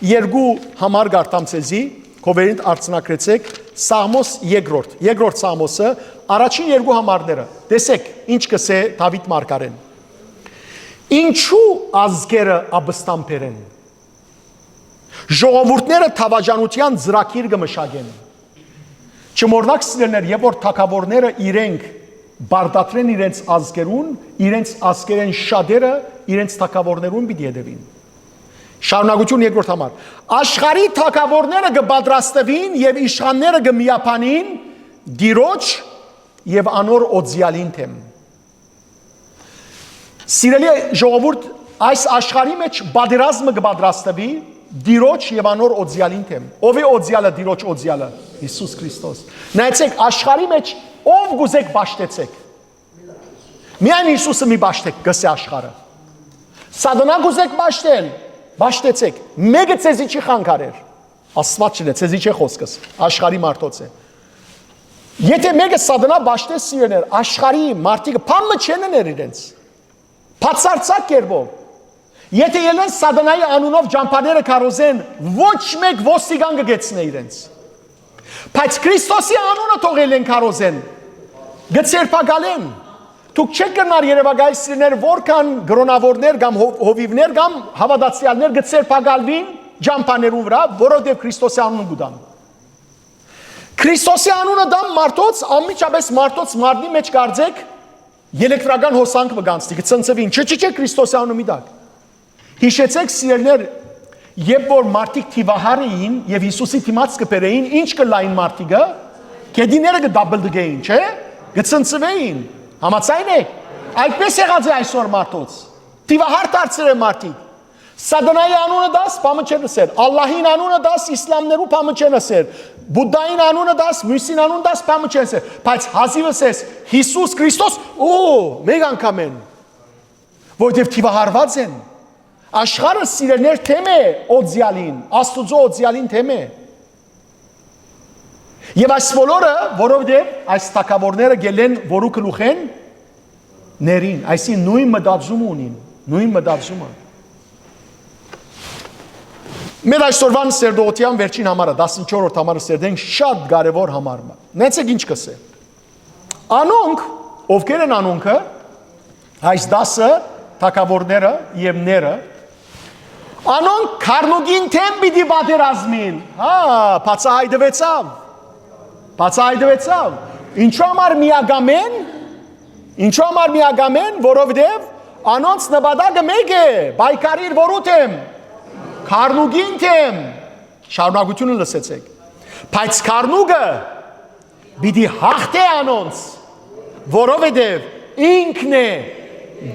երկու համար գարտամ ցեզի, կովերինտ արցնակրեցեք Սաղմոս երկրորդ Սաղմոսը, առաջին երկու համարները։ Տեսեք, ինչ կսե Դավիթ մարգարեն։ Ինչու ազգերը աբստամբեր են։ Ժողովուրդները թավաջանության ծրագիր կմշակեն։ Չմոռնաք սիրելիներ, երբ որ թագավորները իրենք բարդատրեն իրենց ազգերուն, իրենց ազգերեն շատերը իրենց թագավորներուն պիտի հետևին։ Շարունակություն երկրորդ համար։ Աշխարհի թագավորները կպատրաստվին եւ իշխանները կմիապանին դիրոջ եւ անոր օձիալին թեմ։ Սիրելի ժողովուրդ, այս աշխարհի մեջ պատերազմը կպատրաստվի դիրոջ եւ անոր օձիալին թեմ։ Ով է օձիալը, դիրոջ օձիալը։ Հիսուս Քրիստոս։ Նայեցեք, աշխարհի մեջ ով գուզեք ճաշտեցեք։ Միայն Հիսուսը մի ճաշտեք, գսե աշխարհը։ Սատանա գուզեք ճաշտել, ճաշտեցեք։ Մեկը ցեզի չի խանգարեր։ Աստված չէ, ցեզի չէ խոսքս, աշխարհի մարդոց է։ Եթե մեկը սատանա ճաշտես սիրներ, աշխարհի մարդիկը փամը չեն ներ իրենց։ Բացարձակ կերպով։ Եթե ելեն սատանայի անունով ջամփաները քարոզեն, ոչ մեկ ոստիգան կգեցնե իրենց։ Բայց Քրիստոսի անունը թողել են քարոզեն, գցերպակալեն, Դուք չեք կնար Երևանայի սիրներ որքան գրոնավորներ կամ հովիվներ կամ հավատացյալներ գծեր փագալվին ջամփաներուն վրա, որովհետև Քրիստոսի անունը գուտան։ Քրիստոսի անունը դամ մարդոց, ամիջապես մարդոց մարդի մեջ կարծեք էլեկտրական հոսանք վգանցի, կծնծվին, չէ Քրիստոսի անունը մի դակ։ Հիշեցեք սիրելներ, երբ որ մարդիկ թիվահար էին եւ Հիսուսի դիմաց կբերեին, ինչ կլային մարդիկը, կեդիները կդաբլդգեին, չէ, կծնծվեին, համաձայն եք, այդպես եղած է այսօր մարդոց, թիվահար դարձել է մարդիկ, Սատանայի անունը դաս, պամը չեն ասեր, Ալլահին անունը դաս, իսլամներու պամը չեն ասեր, Բուդդային անունը դաս, մյուսին անունը դաս, պամը չեն ասեր, բայց հազիվս ես, Հիսուս Քրիստոս, մեկ անգամ են, որովհետև թիվահարված են, աշխարհը սիրելներ թեմ է օձյալին, Աստուծո օձյալին թեմ է։ Եվ այս բոլորը, որովհետև այս թագավորները գելեն որու գլուխեն ներին, այսի նույն մտածում ունին, նույն մտածումը։ Մեր այսօրվան սերդողության վերջին համարը, 14-րդ համարը սերդենք շատ կարևոր համարը։ Նեցեք ինչ կսե։ Անոնք, ովքեր են անոնքը, այս 10 թագավորները եւ ները, անոնք քարնուգին թեմ պիտի պատերազմին, բացահայտվեցավ, ինչու համար միագամեն, որովհետև անոնց նպատակը մեկ է, բայկարիր որու թեմ, քարնուգին թեմ, շարունակությունը լսեցեք, բայց քարնուգը պիտի հաղթե անոնց, որովհետև ինքն է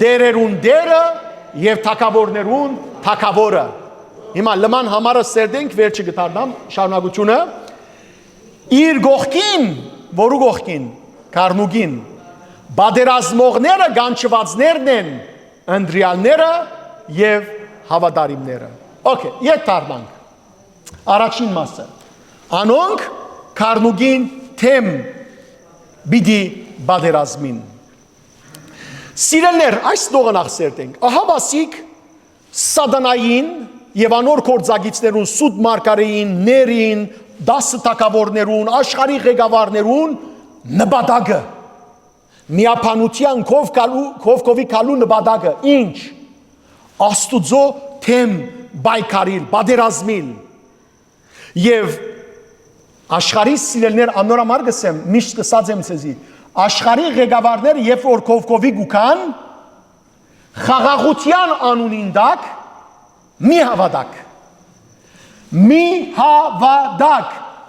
դերերուն դերը և թագավորներուն թագավորը։ Հիմա լման համարը սերդենք, վերջը գտարնամ, շարունակությունը, իր գողքին, որու գողքին, քարնուգին, բادرազմողները գանչվածներն են, ընտրյալները և հավատարիմները։ Okay, ետ տարնանք, առաջին մասը, անոնք քարնուգին թեմ բիդի բادرազմին։ Սիրելներ, այս դողնախ սերտենք, ահա մասիկ սատանային և անոր կործագիցներուն, սուտ մարկարեին, ներին, 10 թագավորներուն, աշխարհի ղեկավարներուն նպատակը, միապանության կովկովի կալու նպատակը, ինչ, Աստուծո թեմ բայկարիլ, բادرազմիլ և աշխարհի սիրելներ անորամար գսեմ, միշտ կսած եմ ցեզի, աշխարհի ղեկավարները երբ որ կովկովի գուքան, խաղաղության անունին դակ, մի հավատակ,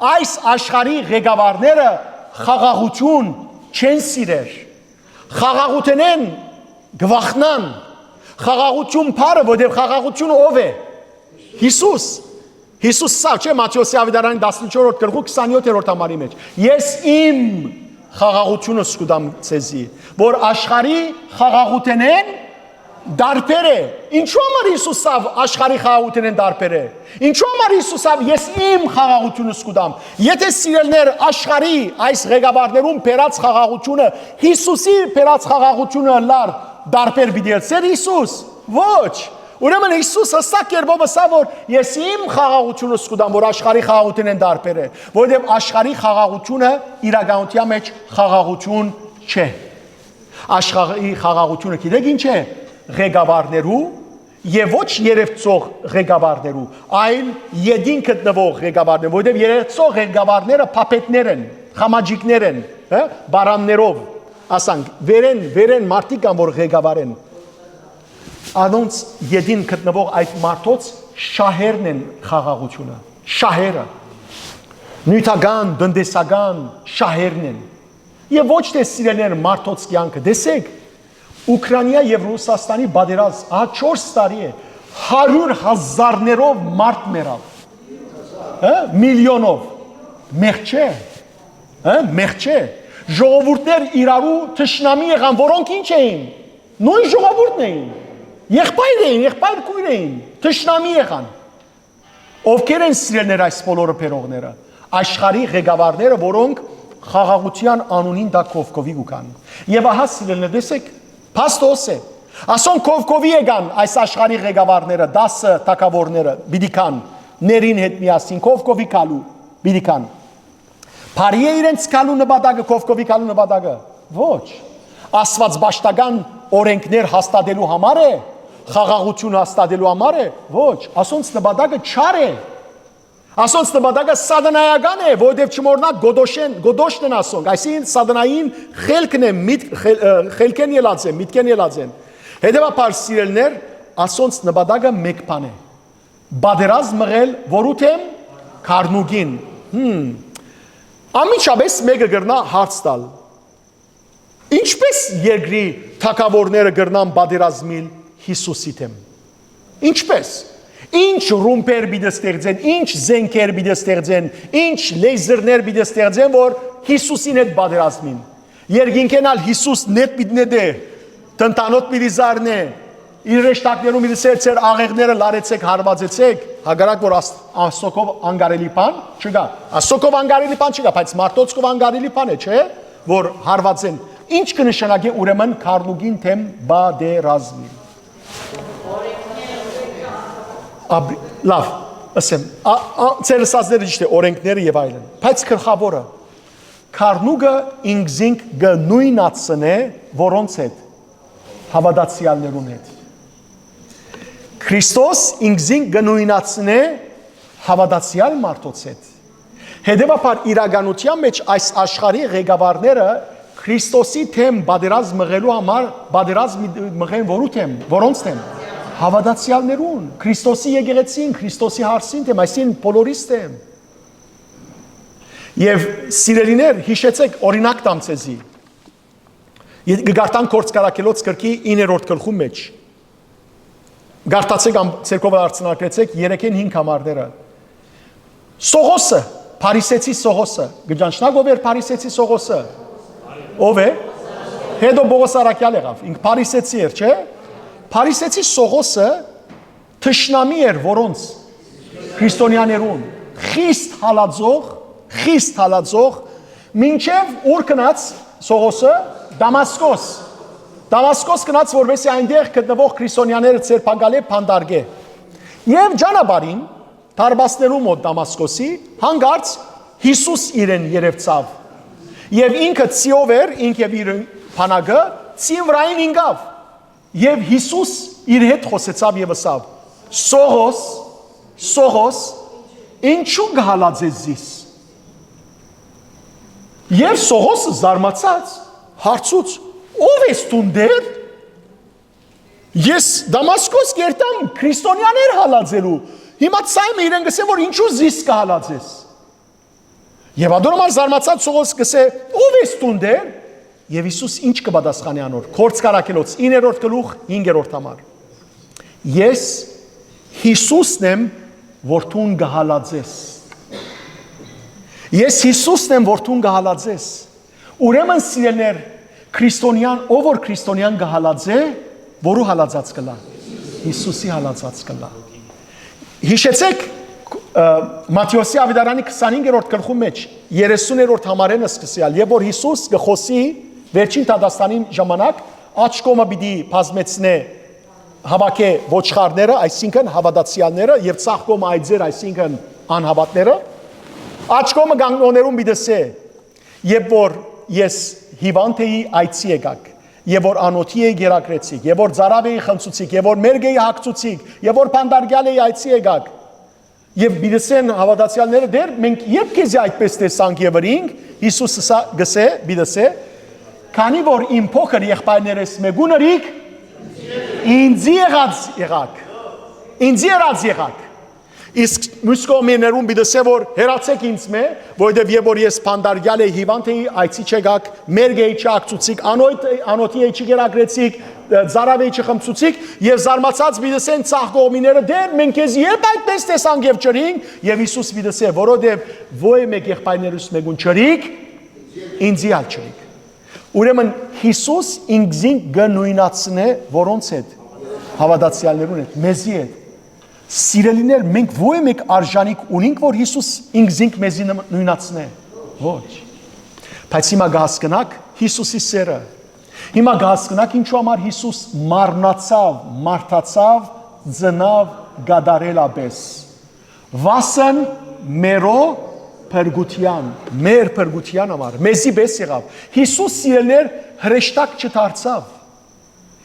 այս աշխարհի ղեկավարները խաղաղություն չեն սիրեր, խաղաղութենեն գվախնան, խաղաղություն բարը, որտեղ խաղաղությունը ով է, Հիսուս սավ, չէ, Մատթեոս ավետարանի 14-րդ գլխու 27-րդ համարի մեջ, ես իմ խաղաղությունը սկուտամ ցեզի, որ աշխարհի խաղաղութենեն դարբեր է, ինչու համար Հիսուս սավ աշխարհի խաղաղութենեն դարբեր է, ինչու համար Հիսուս սավ ես իմ խաղաղությունը սկուտամ, եթե սիրելներ աշխարհի այս ղեկավարներուն բերած խաղաղությունը, Հիսուսի բերած խաղաղությունը լար դարբեր բիդելցեր Հիսուս, ոչ, ուրեմն Հիսուս հստակ կերպով ասավ, որ ես իմ խաղաղությունը սկուտամ, որ աշխարհի խաղաղությունն են դարբեր է, որովհետև աշխարհի խաղաղությունը իրականության մեջ խաղաղություն չէ։ Աշխարհի խաղաղությունը գիտեք ինչ է, ղեկավարներու եւ ոչ երևցող ղեկավարներու, այլ յեդին գտնվող ղեկավարներ, որովհետև երևցող ղեկավարները փապետներ են, խամաջիկներ են, բարաններով, ասանք, վերեն մարդիկ կան, որ ղեկավար են։ Անոնց յեդին գտնվող այդ մարդոց շահերն են խաղաղությունը, շահերը, նյութական, տնտեսական շահերն են։ Եվ ոչ թե սիրելներ մարդոց կյանքը, տեսեք, Ուկրաինա եւ Ռուսաստանի բادرազ, ահա 4 տարի է, 100,000-ներով մարդ մեռավ, միլիոնով, մեղ չէ, ժողովուրդներ իրարու թշնամի եղան, որոնք ինչ էին, նույն ժողովուրդն էին, եղբայր կույր էին, թշնամի եղան, ովքեր են սիրելներ այս բոլորը բերողները, աշխարհի ղեկավարները, որոնք խաղաղության անունին դա կովկովի գուքան, եւ ահա սիրելներ, տեսեք, Փաստոս է, ասոն կովկովի եկան այս աշխարհի ղեկավարները, 10 թագավորները, բիդիկան, ներին հետ միասին, կովկովի կալու, բիդիկան։ Բարի է իրենց կալու նպատակը, կովկովի կալու նպատակը, ոչ, աստվածբաշտական օրենքներ հաստատելու համար է, խաղաղություն հաստատելու համար է, ոչ, ասոնց նպատակը չար է։ Ասոնց նպատակը սատանայական է, որովհետև չմոռնաք գոդոշն են ասոնք, այսինքն սատանային խելքն է, խելքեն ելած են, միտքեն ելած են։ Հետևաբար սիրելիներ, ասոնց նպատակը մեկ բան է։ Բادرազմ մղել որութեմ քարնուգին։ Ամիջապես մեկը գրնա հարց տալ։ Ինչպես երկրի թագավորները գրնան բادرազմիլ Հիսուսի դեմ։ Ինչպես։ Ինչ ռումպեր պիտի ստեղծեն, ինչ զենքեր պիտի ստեղծեն, ինչ լեյզերներ պիտի ստեղծեն, որ Հիսուսին հետ բادرազմին։ Երկինքենալ Հիսուս նետ պիտի նետե, տնտանոտ պիտի զարնե, իր ռեշտակներում պիտի սերցեր աղեղները լարեցեք, հարվածեցեք, հագարակ որ ասոկով անգարելի բան չկա։ Ասոկով անգարելի բան չկա, բայց մարտոցկով անգարելի բան է, չէ՞, որ հարվածեն։ Ինչ կնշանակի ուրեմն քարնուգին թեմ բادرազմին։ Լավ, ասեմ, ցերսածները ճիշտ է, օրենքները եւ այլն, բայց գլխավորը քարնուգը ինքզինք գնույնացնե որոնց հետ հավատացյալներուն հետ։ Քրիստոս ինքզինք գնույնացնե հավատացյալ մարդոց հետ։ Հետևաբար իրականության մեջ այս աշխարհի ղեկավարները Քրիստոսի թեմ բادرազմ մղելու համար բادرազմ մղեն որոնց թեմ հավատացյալներուն, Քրիստոսի եկեղեցին, Քրիստոսի հարսին թեմ, այսին բոլորիս թեմ։ Եվ սիրելիներ, հիշեցեք օրինակ տամ ցեզի։ Գարտան կորցկարակելոց գրքի 9-րդ գլխում մեջ։ Գարտացեք ցերկով արցնակեցեք 3-ին 5 համարները։ Սողոսը, Փարիսեցի Սողոսը, գճանչնակ ով էր Փարիսեցի Սողոսը։ Ով է։ Հետո Բողոս Արաքյալ եղավ, ինք Փարիսեցի էր, չէ՞։ Փարիսեցի Սողոսը թշնամի էր որոնց քրիստոնյաներուն խիստ հալածող մինչև ուր գնաց Սողոսը Դամասկոս գնաց որովհետեւ այնտեղ գտնվող քրիստոնյաները ցերպակալե փանդարգե եւ ճանապարհին դարբասներու մոտ Դամասկոսի հանգարց Հիսուս իրեն երևցավ եւ ինքը ցիով էր ինք եւ իր փանագը ցին վրային ինգավ Եվ Հիսուս իր հետ խոսեցավ եւ ասավ. Սողոս, ինչու գհալածես զիս։ Եվ Սողոսը զարմացած հարցուց. ով ես տունդեր։ Ես Դամասկոս գերտամ քրիստոնյաներ հալածելու։ Հիմա ցայմը իրեն գսե որ ինչու զիս կհալածես։ Եվ ադորոմար զարմացած Սողոս գսե. ով ես տունդեր։ Եվ Հիսուս ինչ կպատասխանի անոր։ Կորցկարակելոց 9-րդ գլուխ 5-րդ համար։ Ես Հիսուսն եմ, որ տուն գահալածես։ Ես Հիսուսն եմ, որ տուն գահալածես։ Ուրեմն սիրելներ, քրիստոնյան, ով որ քրիստոնյան գահալածե, որու հալածած կլա։ Հիսուսի հալածած կլա։ Հիշեցեք Մատթեոսի ավետարանի 25-րդ գլխում մեջ 30-րդ համարեն սկսյալ, եւ որ Հիսուս գխոսի Վերջին տադաստանին ժամանակ աջ կողմը պիտի բազմեցնե հավաքե ոչխարները, այսինքն հավատացյալները եւ ցախ կողմը այծեր, այսինքն անհավատները, աջ կողմը գանգոներուն պիտի սե, եւ որ ես հիվանդ էի այցի եկակ, եւ որ անոթի էի գերակրեցիք, եւ որ ծարավ էի խնցուցիք, եւ որ մերգ էի հագցուցիք, եւ որ փանդարգյալ էի այցի եկակ, եւ պիտի սեն հավատացյալները դեր մենք երբ քեզի այդպես տեսանք եւ վրինք, Հիսուսը գսե, պիտի սե Քանի որ իմ փոքր եղբայրներս մեգուներիք ինձ եղած Իսկ մյուս կողմերում պիտի սե որ հերացեք ինձ մե, որովհետև եւ որ ես փանդարգյալ էի հիվանդ էի, այցի չեկաք, մերգ էի չակցուցիկ, անոթի էի չգերակրեցիք, ծարավ էի չխմցուցիկ եւ զարմացած պիտի սեն ցախ կողմիները դեր մենք քեզ երբ այդպես տեսանք եւ ճրինք եւ Հիսուս պիտի սե որովհետև ոյ մեկ եղբայրներս մեգուն ճրիկ, ինձի ալ ճրիկ Ուրեմն Հիսուս ինքզին գնույնացնե որոնց հետ հավատացյալներուն հետ մեզի հետ Սիրելիներ մենք ոյ մեկ արժանիք ունենք որ Հիսուս ինքզին մեզի նույնացնե ոչ Բայց հիմա գահսկնակ Հիսուսի սերը Հիմա գահսկնակ ինչու համար Հիսուս մարմնացավ մարդացավ ծնավ գադարելապես Վասն մերո փրկության, մեր փրկության համար, մեզի պես եղավ։ Հիսուս սիրելներ հրեշտակ չդարձավ։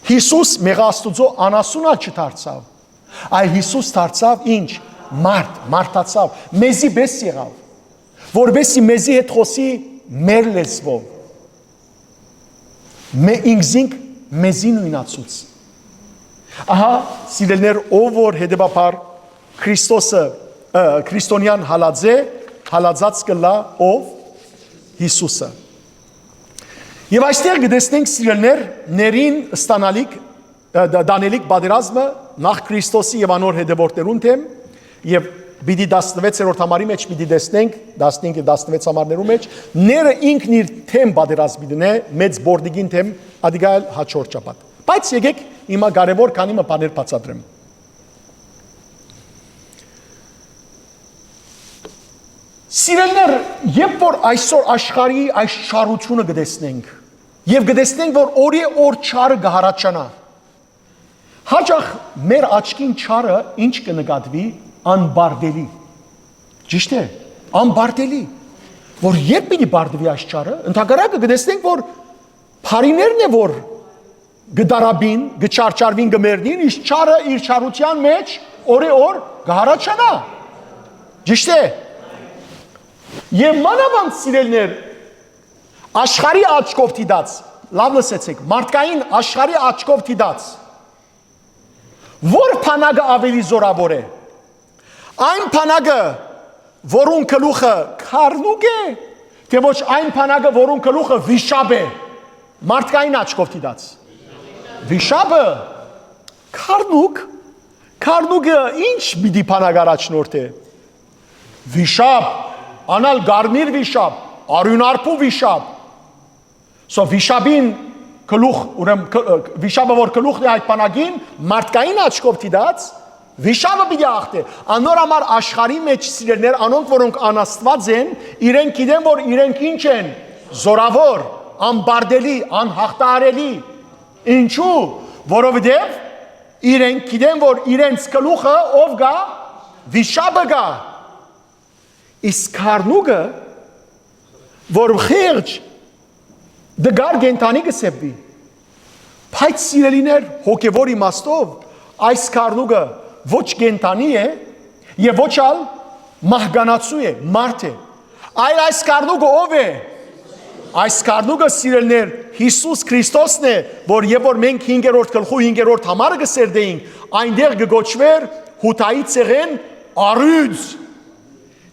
Հիսուս մեղաստուծո անասունա չդարձավ։ Այլ Հիսուս դարձավ ինչ։ Մարդացավ, մեզի պես եղավ, որովհետեւ մեզի հետ խոսի մեր լեզվով։ Ինքզինք մեզի նույնացուց։ Ահա սիրելներ, ով որ հետևաբար Քրիստոսը քրիստոնյան հալածած կլա ով Հիսուսը։ Եվ այստեղ գտեսնենք սիրելներ ներին ստանալիք դանելիք պատերազմը նախ Քրիստոսի եւ անոր հետևորդներուն թեմ եւ պիտի 16-րդ համարի մեջ պիտի տեսնենք 15-16 համարներու մեջ ները ինքն իր թեմ պատերազմի դնե մեծ բորդիգին թեմ ադիգալ հաջորդ ճապատ։ Բայց եկեք հիմա կարևոր քանի բաներ բացատրեմ։ Սիրելներ, երբ որ այսօր աշխարհի այս չարությունը գտեսնենք եւ գտեսնենք որ օրի օր չարը կհարաճանա, հաճախ մեր աչքին չարը ինչ կնկատվի անբարդելի։ Ճիշտ է, անբարդելի, որ երբ պիտի բարդվի այս չարը, ընդհանրակը գտեսնենք որ բարիներն է որ գդարաբին, գչարչարվին գմերնին, իսկ չարը իր չարության մեջ օրի օր կհարաճանա։ Ճիշտ է։ Եվ մանավանդ սիրելներ, աշխարհի աչքով դիտած, լավ լսեցեք, մարդկային աշխարհի աչքով դիտած, որ բանակը ավելի զորավոր է, այն բանակը, որուն գլուխը քարնուկ է, թե ոչ այն բանակը, որուն գլուխը վիշապ է, մարդկային աչքով դիտած, վիշապը, քարնուկը ինչ պիտի բանակ առաջնորդ է, վիշապ, անալ գարմիր վիշապ, արյունարփու վիշապ։ Սո վիշապին գլուխ, ուրեմն վիշապը որ գլուխն է այդ բանակին, մարդկային աչքով դիտած, վիշապը պիտի ախտե։ Անոր համար աշխարհի մեջ սիրելներ, անոնք որոնք անաստված են, իրենք գիտեն որ իրենք ինչ են, զորավոր, անբարդելի, անհաղթահարելի։ Ինչու՞, որովհետև իրենք գիտեն որ իրենց գլուխը ով գա, վիշապը գա։ Իսկ քարնուկը, որ խեղճ դգար գենտանի կսեպվի, բայց սիրելիներ հոգևոր իմաստով, այս քարնուկը ոչ գենտանի է եւ ոչ ալ մահկանացու է, մարդ է, այլ այս քարնուկը ով է, այս քարնուկը սիրելիներ Հիսուս Քրիստոսն է, որ երբ որ մենք 5-րդ գլխու 5-րդ համարը կսերդեինք, այնտեղ կգոչվեր հութայի ցեղեն առյուծ։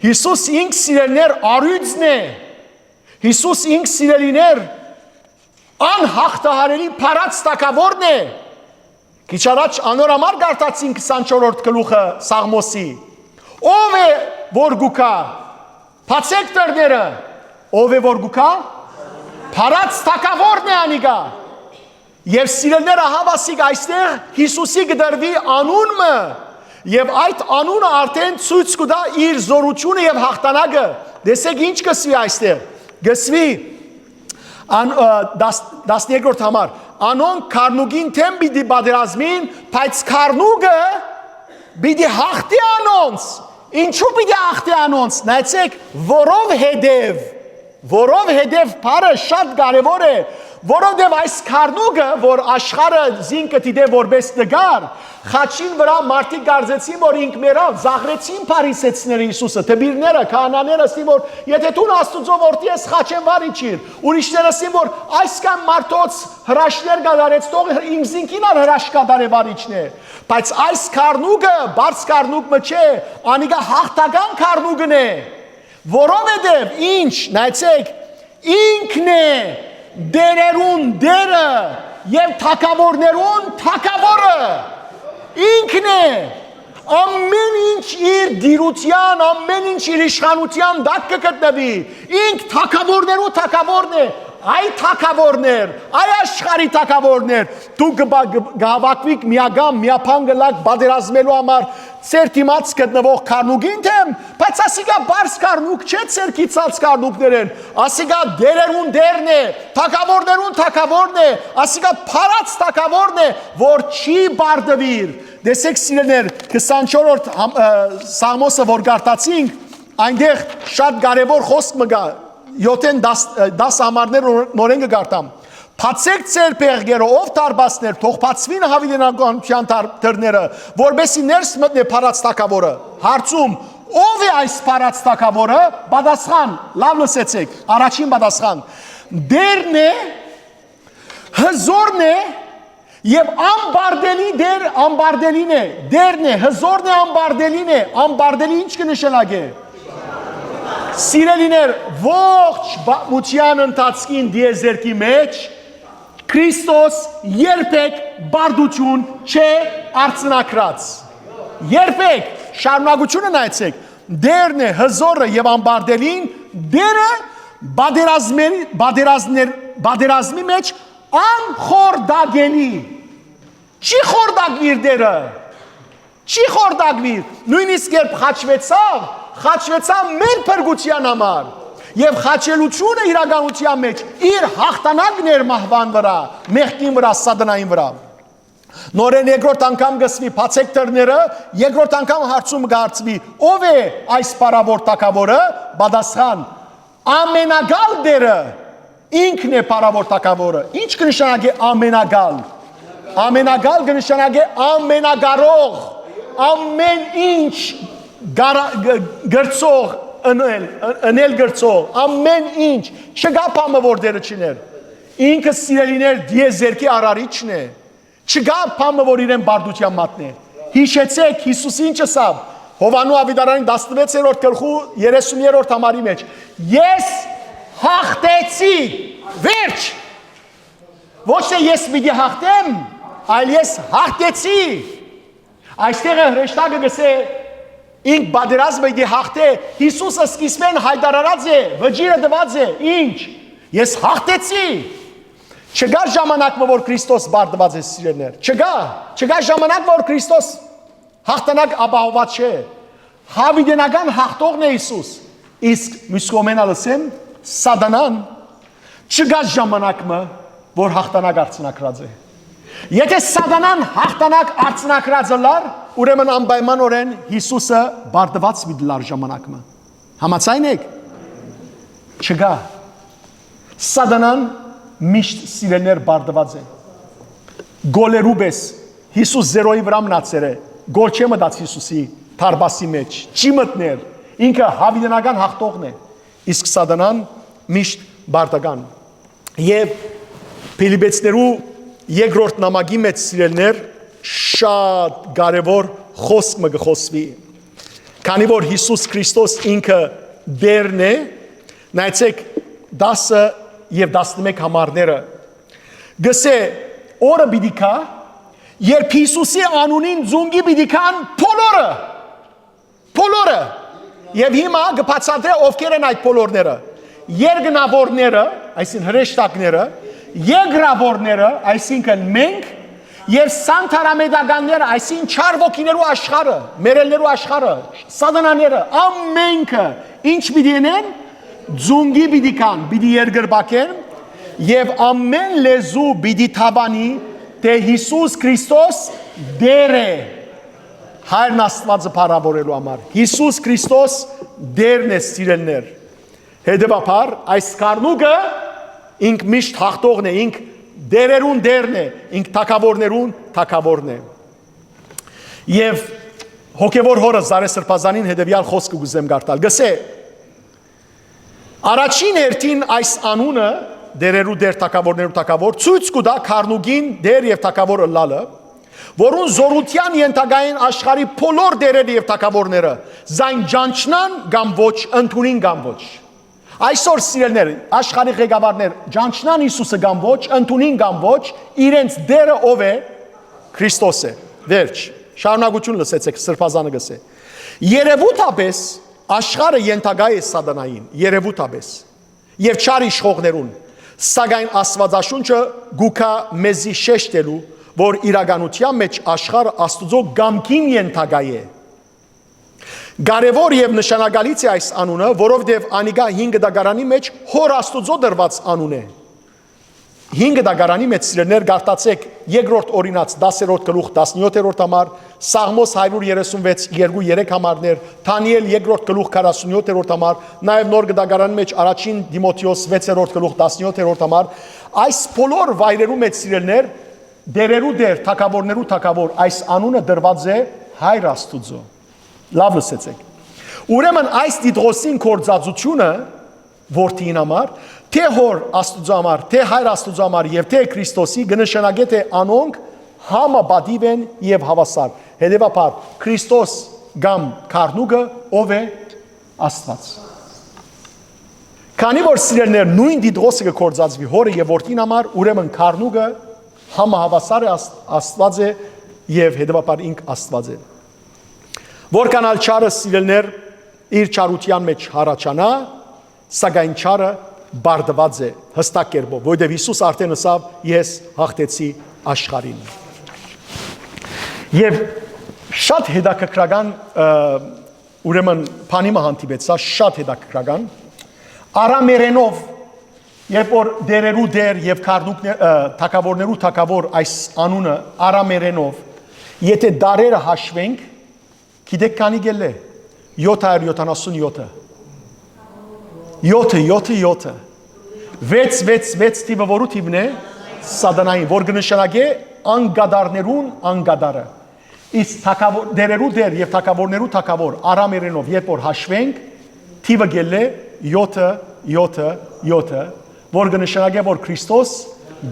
Հիսուս ինք սիրելիներ առյուծն է, Հիսուս ինք սիրելիներ անհաղթահարելի փարած տակավորն է։ Քիչ առաջ անոր համար գարտացին 24-րդ գլուխը Սաղմոսի։ Ով է որ գուքա, բացեք դռները, ով է որ գուքա, փարած տակավորն է անիգա։ Եվ սիրելիները հավասիկ այստեղ Հիսուսի գդրվի անունը Եվ այդ անունը արդեն ցույց կտա իր զորությունը եւ հաղթանակը։ Դեսեք ինչ կսվի այստեղ։ Գսվի 12-րդ համար։ Անոնք քարնուկին թեմ պիտի պատերազմին, բայց քարնուկը պիտի հաղթի անոնց։ Ինչու պիտի հաղթի անոնց։ Նայեցեք, որովհետև բառը շատ կարևոր է, որովհետև այս քարնուկը, որ աշխարհը զինքը դիտե որպես տգար, խաչին վրա մարդիկ գարձեցին, որ ինք մերավ, զաղրեցին փարիսեցիները Հիսուսը, թբիրները, քահանաները ասին, որ եթե դու Աստուծո որդի ես, խաչեն վարի չիր, ուրիշները ասին, որ այսքան մարդոց հրաշներ կատարեց, թող ինքզինքին ալ հրաշ կատարե վարիչն է, բայց այս քարնուկը, բարձ քարնուկը չէ, անիկա հաղթական քարնուկն է, որովհետև ինչ, նայեցեք, ինքն է դերերուն դերը եւ թակավորներուն թակավորը ինքն է ամեն ինչ իր դիրության ամեն ինչ իր իշխանության դակ կգտնվի ինք թակավորներու թակավորն է այ թակավորներ այ աշխարհի թակավորներ դու գավակվիկ միագամ միապան գլակ բادرազմելու համար ծեր դիմաց գտնվող քարնուկին թեմ բայց ասիկա բարձ քարնուկ չէ ծեր կիցած քարնուկներ են ասիկա դերերուն դերն է թակավորներուն թակավորն է ասիկա փարած թակավորն է որ չի բարդվիր դեսեք սիրելներ 24-րդ Սաղմոսը որ գարտացինք այնտեղ շատ կարևոր խոսք մգա 7-10 համարներ նորեն կգարտամ Փացեք ձեր պեղգերը, ով տարբասներ, թող փացվին հավիտենականության դռները, որբեսի ներս մտնե փարած թակավորը։ Հարցում, ով է այս փարած թակավորը։ Պատասխան, լավ լսեցեք, առաջին պատասխան։ Դերն է, հզորն է եւ ամբարդելի դեր ամբարդելին է։ Դերն է, հզորն է, ամբարդելին է։ Ամբարդելի ինչ կնշանակե։ Սիրելիներ, ողջ պատմության ընթացքին դիեզերքի մեջ Քրիստոս երբեք բարդություն չէ արցնակրած։ Երբեք շարունակությունը նայեցեք։ Դերն է հզորը եւ ամբարդելին, դերը բادرազմի մեջ անխորդագելի։ Չի խորդագիր դերը։ Չի խորդագիր։ Նույնիսկ երբ խաչվեցավ մեր փրկության համար։ Եվ խաչելությունը իրականության մեջ իր հաղթանակն էր մահվան վրա, մեղքին վրա, սատանային վրա։ Նորեն երկրորդ անգամ գսվի փացեք դռները, երկրորդ անգամ հարցում կհարցվի, ով է այս փառավոր թագավորը։ Պատասխան, ամենագալ դերը ինքն է փառավոր թագավորը։ Ինչ կնշանակի ամենագալ։ Ամենագալ կնշանակի ամենագարող, ամեն ինչ գրծող ընել գրծող, ամեն ինչ, չգա պամը որ դերը չիներ, ինքը սիրելիներ դիեզերքի արարիչն է, չգա պամը որ իրեն բարդության մատն է, հիշեցեք Հիսուսի ինչը սավ, Հովանու ավիդարանի 16-րդ գլխու 30-րդ համարի մեջ, ես հաղթեցի, վերջ, ոչ թե ես պիտի հաղթեմ, այլ ես հաղթեցի, այստեղ հրեշտակը գսե Ինք բادرազմը դի հաղթե Հիսուսը սկիզբեն հայտարարած է, վճիրը դված է, ինչ։ Ես հաղթեցի։ Չգա ժամանակ, որ Քրիստոս բարդված է սիրելիներ։ Չգա ժամանակ, որ Քրիստոս հաղթանակ ապահոված չէ։ Հավիտենական հաղթողն է Հիսուս։ Իսկ մյուս կողմեն ասեմ, Սատանան չգա ժամանակ, որ հաղթանակ արցնակրած է։ Եթե Սատանան հաղթանակ արցնակրած լար, ուրեմն անպայմանորեն Հիսուսը բարդված մի դլար ժամանակը։ Համաձայն եք։ Չգա։ Սատանան միշտ սիրելիներ բարդված է։ Գոլերուբես Հիսուս զերոյի վրա մնացել է։ Գոլ չէ մտած Հիսուսի թարբասի մեջ։ Չի մտներ։ Ինքը հավիտենական հաղթողն է։ Իսկ Սատանան միշտ բարդական։ Եվ Փիլիպեցիներու երկրորդ նամակի մեջ սիրելիներ շատ կարևոր խոսք մը գխոսվի։ Քանի որ Հիսուս Քրիստոս ինքը դերն է, նայեցեք 10 եւ 11 համարները։ Գսե օրը պիտի կա, երբ Հիսուսի անունին ձունգի պիտի կան բոլորը։ Եվ հիմա կբացատրե ովքեր են այդ բոլորները։ Երկնավորները, այսինքն հրեշտակները, երկրավորները, այսինքն մենք, եւ սանթարամեդականները, այսինքն չար ոգիներու աշխարհը, մերելներու աշխարհը, սատանաները, ամենքը ինչ պիտի անեն, ձունգի պիտի կան, պիտի երկրբակեն, եւ ամեն լեզու պիտի թաբանի, թե Հիսուս Քրիստոս դեր է, Հայրն Աստվածը փառավորելու համար։ Հիսուս Քրիստոս դերն է սիրելիներ։ Հետևաբար այս կառնուկը ինք միշտ հաղթողն է, ինք դերերուն դերն է, ինք թագավորներուն թագավորն է։ Եվ հոգևոր հորը Զարե Սրբազանին հետևյալ խոսքը գուզեմ գարտալ։ Գսե առաջին հերթին այս անունը դերերու դեր թագավորներու թագավոր ցույց կուտա քառնուկին դեր եւ թագավոր ըլլալը, որուն զորության ենթակային աշխարհի բոլոր դերերը եւ թագավորները զայն ջանչնան կամ ոչ, ընդունին կամ ոչ։ Այսօր սիրելիներ, աշխարհի ղեկավարներ ջանչնան Հիսուսը կամ ոչ, ընդունին կամ ոչ, իրենց դերը ով է? Քրիստոս է։ Վերջ։ Շարունակություն լսեցեք, Սրբազանը գսե։ Երևութաբես աշխարհը ենթակայ է սատանային, երևութաբես։ Եվ չար իշխողներուն, սակայն Աստվածաշունչը գուքա մեզի շեշտելու, որ իրականության մեջ աշխարհը Աստուծո գամքին ենթակայ է։ Կարևոր եւ նշանակալից է այս անունը, որովհետեւ անիկա 5 դագարանի մեջ հոր Աստուծո դրված անուն է։ 5 դագարանի մեջ սիրելիներ գարտացեք երկրորդ օրինաց 10-րդ գլուխ 17-րդ համար, Սաղմոս 136 2-3 համարներ, Դանիել 2-րդ գլուխ 47-րդ համար, նաև նոր գդագարանի մեջ առաջին Դիմոթեոս 6-րդ գլուխ 17-րդ համար, այս բոլոր վայրերում մեջ սիրելներ, դերերու դեր, թագավորներու թագավոր, այս անունը դրված է Հայր Աստուծո։ Լավ լսեցեք։ Ուրեմն այս Տիդղոսին կործածությունը որդին համար, թե հոր Աստուծո համար, թե Հայր Աստուծո համար եւ թե Քրիստոսի կնշանակե թե անոնք համաբադիվ են եւ հավասար։ Հետևաբար Քրիստոս կամ Քարնուգը ով է Աստված։ Քանի որ սիրելներ նույն Տիդղոսը կործածվի հորը եւ որդին համար, ուրեմն Քարնուգը համահավասար է Աստված է եւ հետևաբար ինք Աստված է։ Որքան ալ չարը սիրելներ իր չարության մեջ հարաճանա, սակայն չարը բարդված է հստակ կերպով, որովհետև Հիսուս արդեն ասավ ես հաղթեցի աշխարհին։ Եվ շատ հետաքրքրական ուրեմն բանիմը հանդիպեց, սա շատ հետաքրքրական արամերենով երբ որ դերերու դեր եւ թագավորներու թագավոր այս անունը արամերենով եթե դարերը հաշվենք գիտեք քանի գել է 777 6 տիվը որու տիվն է սատանային, որ կնշանակե անգադարներուն անգադարը։ Իսկ դերերու դեր եւ թագավորներու թագավոր արամերենով երբ որ հաշվենք տիվը գել է 7, որ կնշանակե որ Քրիստոս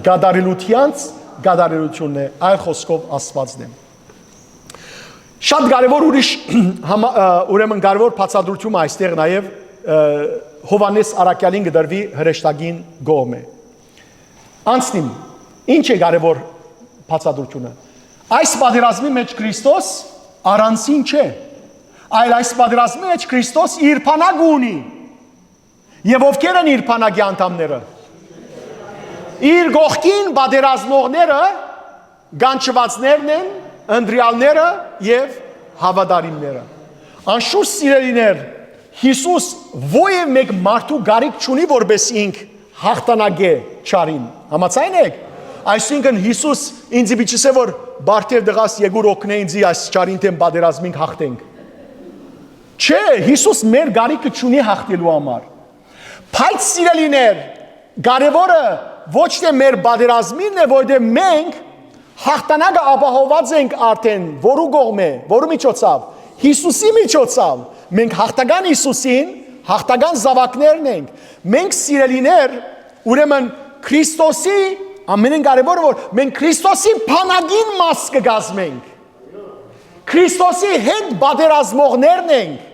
գադարելությանց գադարելությունն է, այլ խոսքով Աստվածն է։ Շատ կարևոր ուրիշ ուրեմն կարևոր բացատրություն այստեղ նաև Հովանես Արաքյալին գդրվի հրեշտակին գոմե։ Անցնիմ, ինչ է կարևոր բացատրությունը։ Այս պատերազմի մեջ Քրիստոս առանցին չէ, այլ այս պատերազմի մեջ Քրիստոս իր բանակ ունի։ Եվ ովքեր են իր բանակի անդամները։ Իր գողքին պատերազմողները գանչվածներն են, ընտրյալները եւ հավատարիմները։ Անշուշտ սիրելիներ, Հիսուս ովև մեկ մարդու գարիք չունի, որպես ինք հաղթանակե չարին։ Համաձայն եք։ Այսինքն Հիսուս ինձ իբիչսե որ բարդեր դղաս եկուր օգնե ինձ այս չարին դեմ պատերազմին հաղթենք։ Չէ, Հիսուս մեր գարիքը չունի հաղթելու համար։ Բայց սիրելիներ, կարևորը ոչ թե մեր պատերազմինն է, որտեղ մենք հաղթանակը ապահովված ենք արդեն, որու կողմ է, որու միջոցով, Հիսուսի միջոցով, մենք հաղթական Հիսուսին, հաղթական զավակներն ենք, մենք սիրելիներ, ուրեմն Քրիստոսի, ամենեն կարևորը որ մենք Քրիստոսի բանակին մաս կգազմենք, Քրիստոսի հետ պատերազմողներն ենք,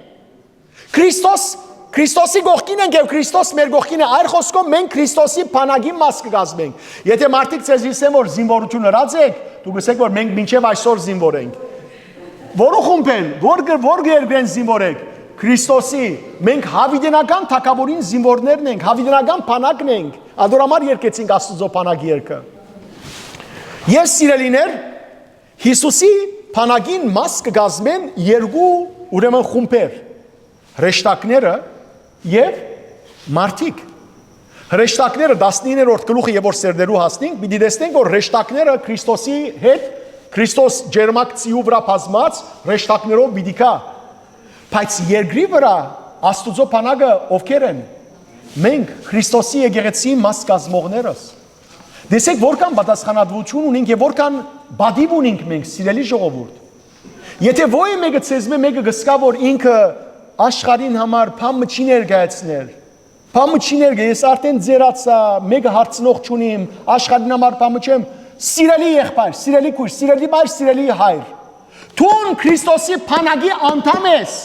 Քրիստոսի գողքին ենք և Քրիստոս մեր գողքին է, այլ խոսքով մենք Քրիստոսի բանակի մաս կգազմենք։ Եթե մարդիկ ձեզ իսեն որ զինվորություն հրած եք, դուք ասեք որ մենք մինչև այսօր զինվոր ենք։ Որու խումբ են, որ երկրեն զինվոր եք, Քրիստոսի, մենք հավիտենական թագավորին զինվորներն ենք, հավիտենական բանակն ենք, ադորամար երկեցինք Աստուծո բանակ երկը։ Եվ սիրելիներ, Հիսուսի բանակին մաս կգազմեն երկու ուրեմն խումբեր, հրեշտակները և մարդիկ։ Հրեշտակները 19-րդ գլուխը եւ որ սերդերու հասնենք, պիտի տեսնենք որ հրեշտակները Քրիստոսի հետ Քրիստոս ջերմակցիու վրա բազմած հրեշտակներով պիտի կա։ Բայց երկրի վրա Աստուծո բանակը ովքեր են։ Մենք Քրիստոսի եկեղեցի մաս կազմողներս։ Դեսեք որքան պատասխանատվություն ունենք եւ որքան բադիվ ունենք մենք սիրելի ժողովուրդ։ Եթե ոյ մեկը ցեզմե մեկը գսկա որ ինքը աշխարհին համար փամը չի ներկայացնել։ Փամը չի ներկայ, ես արդեն ձերացա, մեկը հարցնող չունիմ, աշխարհին համար փամը չեմ։ Սիրելի եղբայր, սիրելի քույր, սիրելի բայր, սիրելի հայր։ Թուն Քրիստոսի բանակի անդամ ես։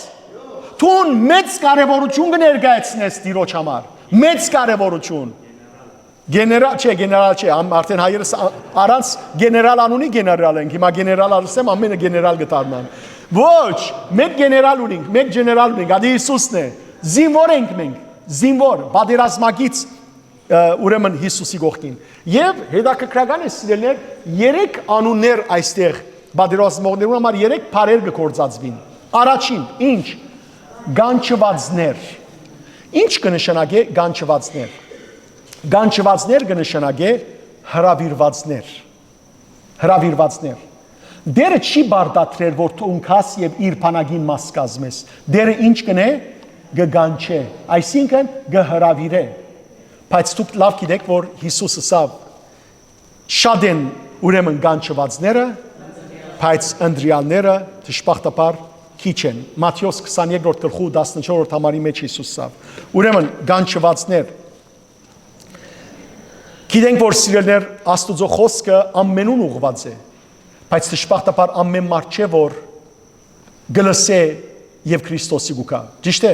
Թուն մեծ կարևորություն կներկայացնես Տիրոջ համար։ Մեծ կարևորություն։ Գեներալ չէ, արդեն հայերս առանց գեներալ անունի գեներալ ենք։ Հիմա գեներալ ասեմ, ամենը գեներալ գտարման։ Ոչ, մեկ գեներալ ունենք, մեկ ջեներալ ունենք, ադի Հիսուսն է։ Զինվոր ենք մենք, զինվոր, պատերազմակից ուրեմն Հիսուսի կողքին։ Եվ հետաքրքրական է սիրելիներ, 3 անուններ այստեղ պատերազմողներու համար 3 բառեր կգործածվին։ Առաջին, ինչ? Գանչվածներ։ Ինչ կնշանակե գանչվածներ։ Գանչվածներ կնշանակե հրավիրվածներ։ Հրավիրվածներ։ Դերը չի բարդատրել, որ թունքաս եւ իր փանագին մաս կազմես։ Դերը ինչ կնե գգանչե, այսինքն գհրավիրե։ Բայց դուք լավ գիտեք, որ Հիսուսը սավ շատ են ուրեմն գանչվածները, բայց ընտրյալները դժբախտաբար քիչ են։ Մատթեոս 22-րդ գլխու 14-րդ համարի մեջ Հիսուս սավ։ Ուրեմն գանչվածներ գիտենք, որ սիրելներ Աստուծո խոսքը ամենուն ուղղված է, բայց դժբախտաբար ամեն մարդ չէ, որ գլսե եւ Քրիստոսի գուկա։ Ճիշտ է։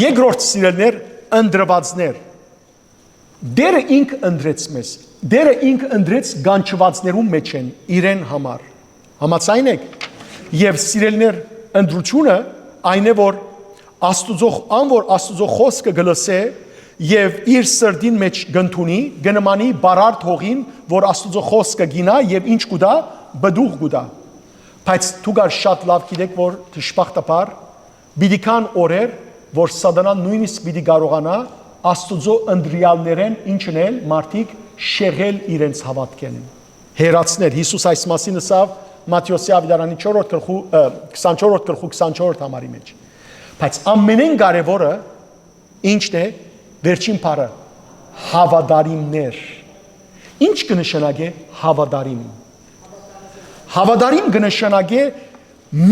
Երկրորդ սիրելներ ընդրվածներ։ Դերը ինք ընդրեց մեզ։ Դերը ինք ընդրեց գանչվածներում մեջ են իրեն համար։ Համաձայն եք։ Եվ սիրելներ ընդրությունը այն է, որ Աստուծո խոսքը գլսե եւ իր սրդին մեջ գտնունի, գնմանի բարարդ հողին, որ Աստուծո խոսքը գինա եւ ինչ կուտա, բդուղ կուտա։ Բայց դուք շատ լավ գիտեք, որ դժբախտաբար պիտի կան օրեր, որ սատանան նույնիսկ պիտի կարողանա Աստուծո ընտրյալներեն ինչն էլ մարդիկ շեղել իրենց հավատքեն։ Հերացներ Հիսուս այս մասին ասավ Մատթեոսի ավետարանի 4-րդ գլխու 24-րդ գլխու 24-րդ համարի մեջ։ Բայց ամենեն կարևորը ինչն է վերջին բառը հավատարիմներ։ Ինչ կնշանակե հավատարիմ։ Հավատարիմ կնշանակե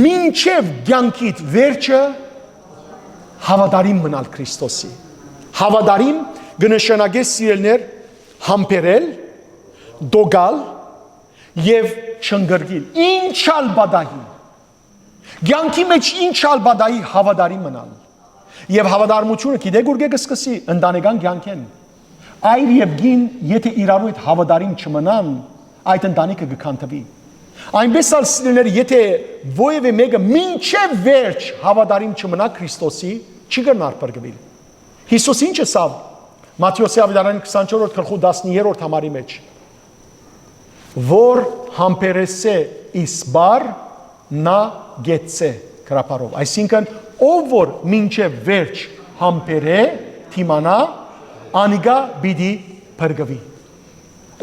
մինչև կյանքիդ վերջը հավատարիմ մնալ Քրիստոսի։ Հավատարիմ կնշանակե սիրելներ համբերել, դոգալ եւ չընկրկիլ։ Ինչալ բադահի։ Կյանքի մեջ ինչալ բադահի հավատարիմ մնալ։ Եվ հավատարմությունը գիտեք ուր կսկսի ընտանեկան կյանքեն։ Այր եւ գին, եթե իրարու հետ հավատարիմ չմնան, այդ ընտանիքը կքանթվի։ Այնպես ալ սիրելիներ, եթե ովևէ մեկը մինչև վերջ հավատարիմ չմնա Քրիստոսի, չի գնար բրգվել։ Հիսուս ինչ ասավ Մատթեոսի ավետարանի 24-րդ գլխու 10-րդ համարի մեջ, որ համբերեսե իսբար նա գեցե կրապարով։ Այսինքն ով որ մինչև վերջ համբերե թիմանա, անիգա բիդի բրգվի։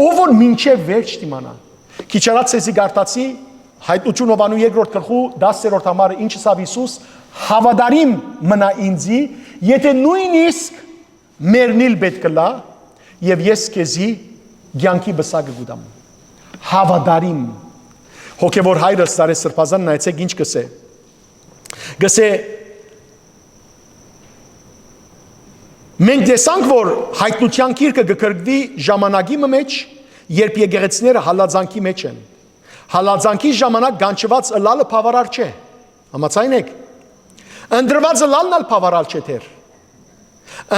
Ով որ մինչև վերջ թիմանա։ Քիչ արած էսի գարտացի հայտնություն Հովանու 2-րդ գլխու 10-րդ համարը ինչ ասավ Հիսուս, հավատարիմ մնա ինձի, եթե նույնիսկ մեռնիլ պետք լա եւ ես քեզի ցանկի բսակը գուտամ։ Հավատարիմ հոգեվոր հայրս Սարե Սրբազան նայեցեք ինչ կսե։ Գսե մենք տեսանք, որ հայտնության գիրքը կգրկվի ժամանակի մեջ, երբ եկեղեցիները հալածանքի մեջ են։ Հալածանքի ժամանակ գանչված ըլալը բավարար չէ։ Համաձայն եք։ Ընդրված ըլալն ալ բավարար չէ թեր։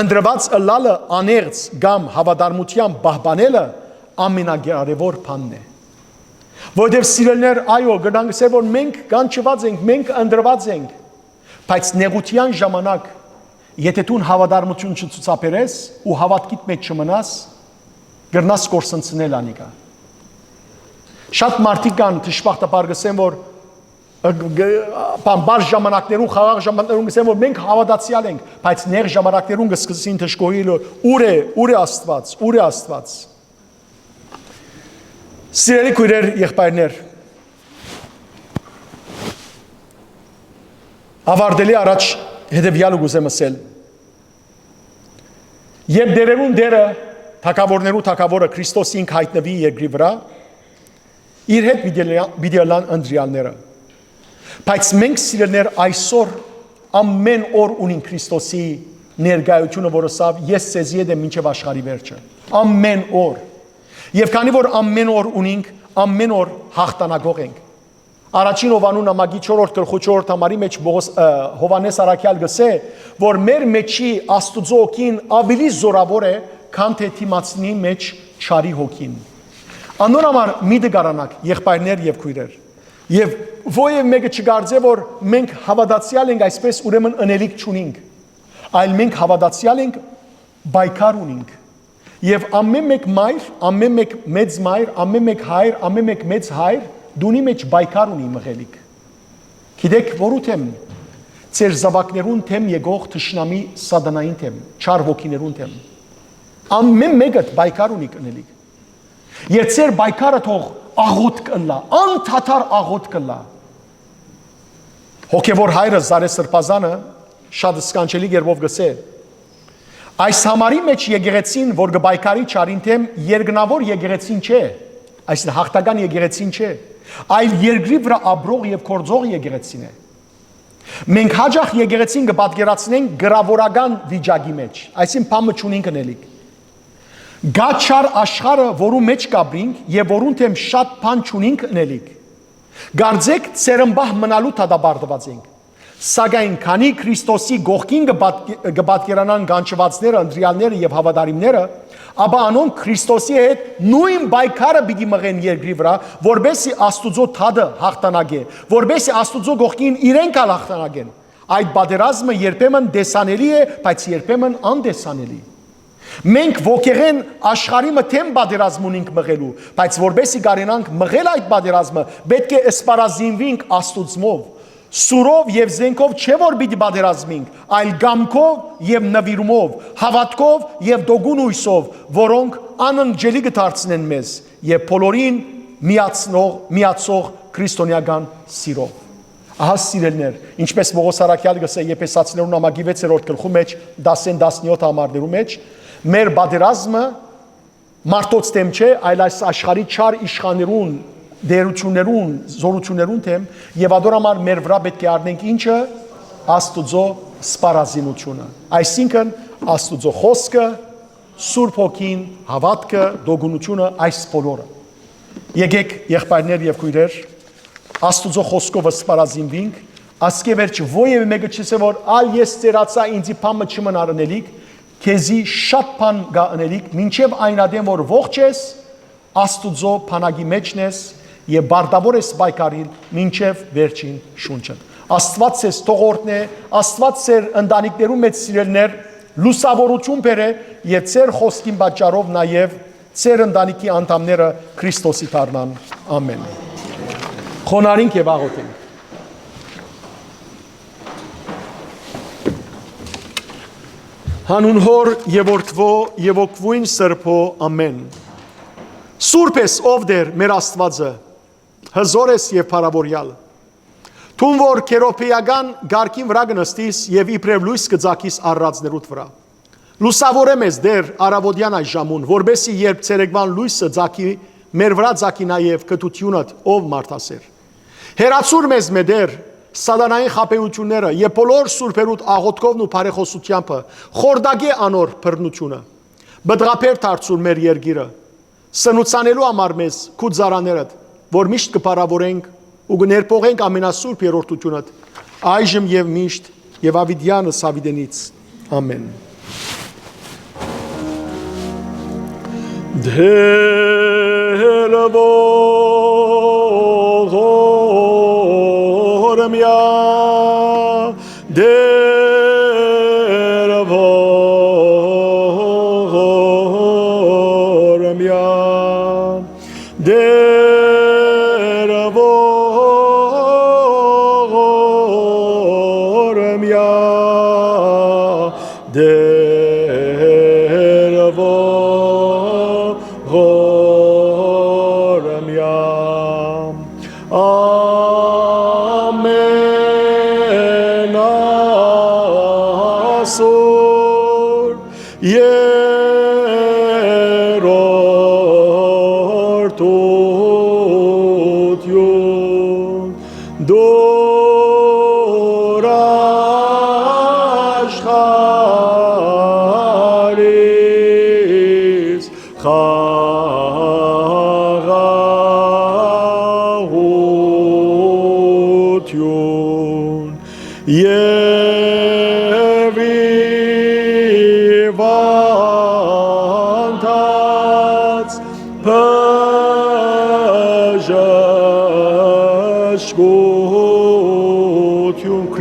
Ընդրված ըլալը աներց կամ հավատարմության պահպանելը ամենակարևոր բանն է։ Որտեւ սիրելներ, այո, գնանք ասել, որ մենք գանչված ենք, մենք ընդրված ենք, բայց նեղության ժամանակ եթե դու հավատարմություն չցուցաբերես ու հավատքիդ մեջ չմնաս, գրնաս կորսնցնել անիկա։ Շատ մարդիկ կան դժբախտաբար գսեն, որ բար ժամանակներում, խաղաղ ժամանակներում գսեն, որ մենք հավատացյալ ենք, բայց նեղ ժամանակներում կսկսին թշկոհել, ուր է Աստված, ուր է Աստված։ Սիրելի քույրեր, եղբայրներ, ավարտելի առաջ հետևյալը գուզեմ ասել։ Երբ դերերուն դերը թագավորներու թագավորը Քրիստոսի ինք հայտնվի երկրի վրա, իր հետ պիտի լան ընտրյալները։ Բայց մենք սիրելներ այսօր ամեն օր ունին Քրիստոսի ներկայությունը, որ ասավ ես ցեզի հետ եմ մինչև աշխարհի վերջը։ Ամեն օր։ Եվ քանի որ ամեն օր ունենք, ամեն օր հաղթանակող ենք։ Առաջին Հովանու նամակի 4-րդ գլխու 4-րդ համարի մեջ Հովանես Արաքյալ գսե, որ մեր մեջի Աստուծո հոգին ավելի զորավոր է, քան թե թիմացնի մեջ չարի հոգին։ Անոր համար մի դգարանակ եղբայրներ եւ քույրեր։ Եվ ովևէ մեկը չգարձե, որ մենք հավատացյալ ենք, այսպես ուրեմն ընելիք չունենք, այլ մենք հավատացյալ ենք, բայկար ունենք։ Եվ ամեն մեկ մայր, ամեն մեկ մեծ մայր, ամեն մեկ հայր, ամեն մեկ մեծ հայր դունի մեջ բայկար ունի մղելիք։ Գիտեք որու թեմ, ծեր զավակներուն թեմ եկող թշնամի սատանային թեմ, չար ոգիներուն թեմ։ Ամեն մեկը բայկար ունի կնելիք։ Եվ ծեր բայկարը թող աղոտ կլա, անթաթար աղոտ կլա։ Հոգևոր հայրը Զարե Սրբազանը շատ սկանչելի գերբով գսե։ Այս համարի մեջ եկեղեցին, որ գբայկարի չարին թեմ երկնավոր եկեղեցին չէ, այսինքն հաղթական եկեղեցին չէ, այլ երկրի վրա ապրող եւ կորձող եկեղեցին է։ Մենք հաջող եկեղեցին կպատկերացնենք գրավորական վիճակի մեջ, այսինքն բամը չունենք նելիք։ Գաչար աշխարհը, որու մեջ կապրինք եւ որուն թեմ շատ բան չունենք նելիք։ Գարձեք ծերմբահ մնալու դադարված ենք։ Սակայն քանի Քրիստոսի գողքին կպատկերանան գանչվածները, ընտրյալները եւ հավատարիմները, ապա անոնք Քրիստոսի հետ նույն բայկարը պիտի մղեն երկրի վրա, որբեսի Աստուծո թադը հաղթանակե, որբեսի Աստուծո գողքին իրենք ալ հաղթանակեն։ Այդ պատերազմը երբեմն տեսանելի է, բայց երբեմն անդեսանելի։ Մենք ոգեղեն աշխարհի մտեմ պատերազմ ունենք մղելու, բայց որբեսի կարենանք մղել այդ պատերազմը, պետք է սպառազինվենք Աստուծմով, սուրով եւ զենքով չէ որ պիտի պատերազմենք, այլ գամքով եւ նվիրումով, հավատքով եւ դոգուն հույսով, որոնք անընջելի կդարձնեն մեզ եւ բոլորին միացող քրիստոնեական սիրով։ Ահա սիրելներ, ինչպես Պողոս Արաքյալը գսե Եփեսացիներուն նամակի 6-րդ գլխու մեջ 10-17 համարներու մեջ, մեր պատերազմը մարդոց դեմ չէ, այլ այս աշխարհի չար իշխաններուն, դերություններուն, զորություններուն թեմ եւ ադորամար մեր վրա պետք է առնենք ինչը Աստուծո սպառազինությունը, այսինքն Աստուծո խոսքը, Սուրբ Հոգին, հավատքը, դոգունությունը, այս բոլորը։ Եկեք եղբայրներ եւ քույրեր, Աստուծո խոսքով սպառազինվենք, ասկե վերջ ովևէ մեկը չսե որ ալ ես ծերացա ինձի փամը չմնարնելիք, քեզի շատ բան գա անելիք, մինչև այն ադեմ որ ողջ ես, Աստուծո բանակի մեջն ես եւ բարտավոր ես բայկարին մինչև վերջին շունչը։ Աստված ես թողորտն է, Աստված ծեր ընտանիքներու մեջ սիրելներ լուսավորություն բերե եւ ծեր խոսքին պատճառով նաեւ ծեր ընտանիքի անդամները Քրիստոսի դառնան։ Ամեն։ Խոնարհենք եւ աղոթենք։ Հանուն հոր եւ որդվո եւ օգվույն սրբո ամեն։ Սուրբ ես ով դեր մեր Աստվածը, հզոր ես եւ փառավորյալ։ Թուն որ քերոպեական գարկին վրա գնստիս եւ իբրև լույս կձակիս առածներուդ վրա։ Լուսավորեմ ես դեր արավոդյան այս ժամուն, որբեսի երբ ցերեկվան լույսը ձակի մեր վրա ձակի նաեւ կտությունդ ով մարդասեր։ Հերացուր մեզ մედեր սատանային խապեությունները եւ բոլոր սուրբերուդ աղոթքովն ու բարեխոսությամբ խորդագե անոր բռնությունը։ Բդղապեր դարձուր մեր երգիրը։ Սնուցանելու համար մեզ քու ծարաներդ, որ միշտ կփառավորենք ու կներփողենք ամենասուրբ երրորդությունդ, այժմ եւ միշտ եւ ավիդյանս ավիդենից։ Ամեն։ Դերվողորմյա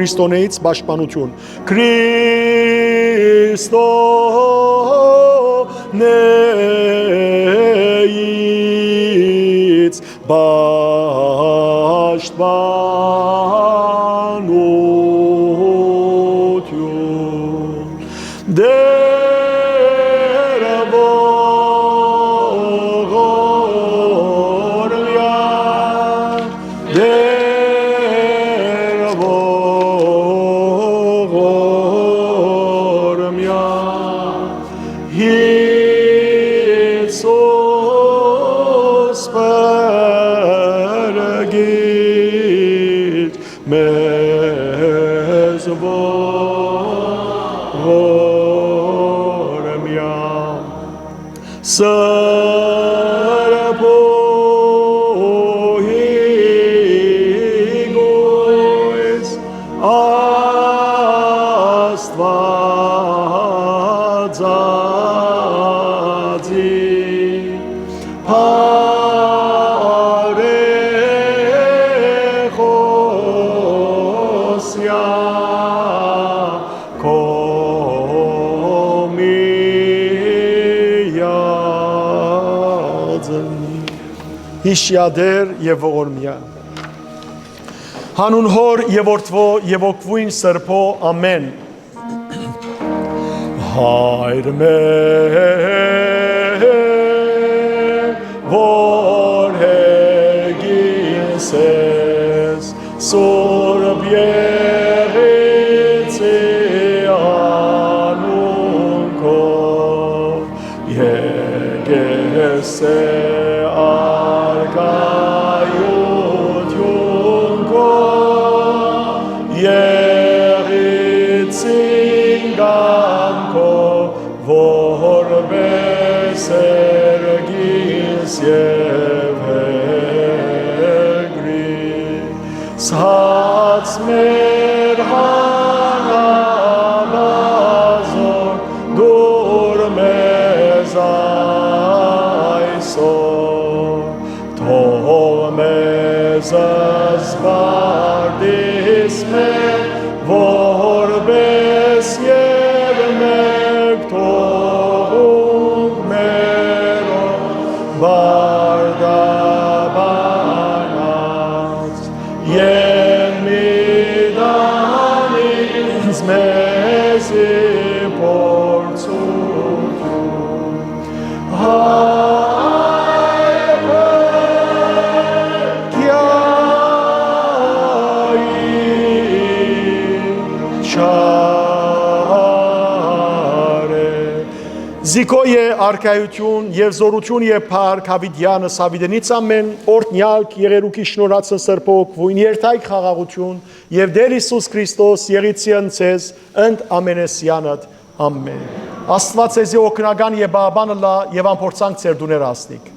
Քրիստոնեից պաշտպանություն Քրիստոնեից պաշտպանություն որմյա սրբոհի գոյս Աստվածածի Հիշյադեր և ողորմյա Հանուն հոր և որդվո և ոգվույն սրբո ամեն Հայր մեր որ հերգինս ես սուրբ եղեցի անուն քո եկես Արգայություն քո եղեցին գամքո որպես երգիս և հեգրի սած մեր հանավազոր դուր մեզ այսօր թող մեզ զբաղդիս մեր որպես և մեկ թողունք մերով բարդաբանած և մի դանից մեզի փորձություն Զիկոյե արքայություն և զորություն և փառք Հավիդյանը Սավիդենից ամեն օրտնյալք եղերուքի շնորհացը սրբոք վույն երթայք խաղաղություն և Տեր Հիսուս Քրիստոս եղիցիան ցեզ ընդ ամենեսյանդ ամեն Աստված ձեզի օգնական եւ բաղբանը լա եւ ամփորձանք ձեր դուներ աստիկ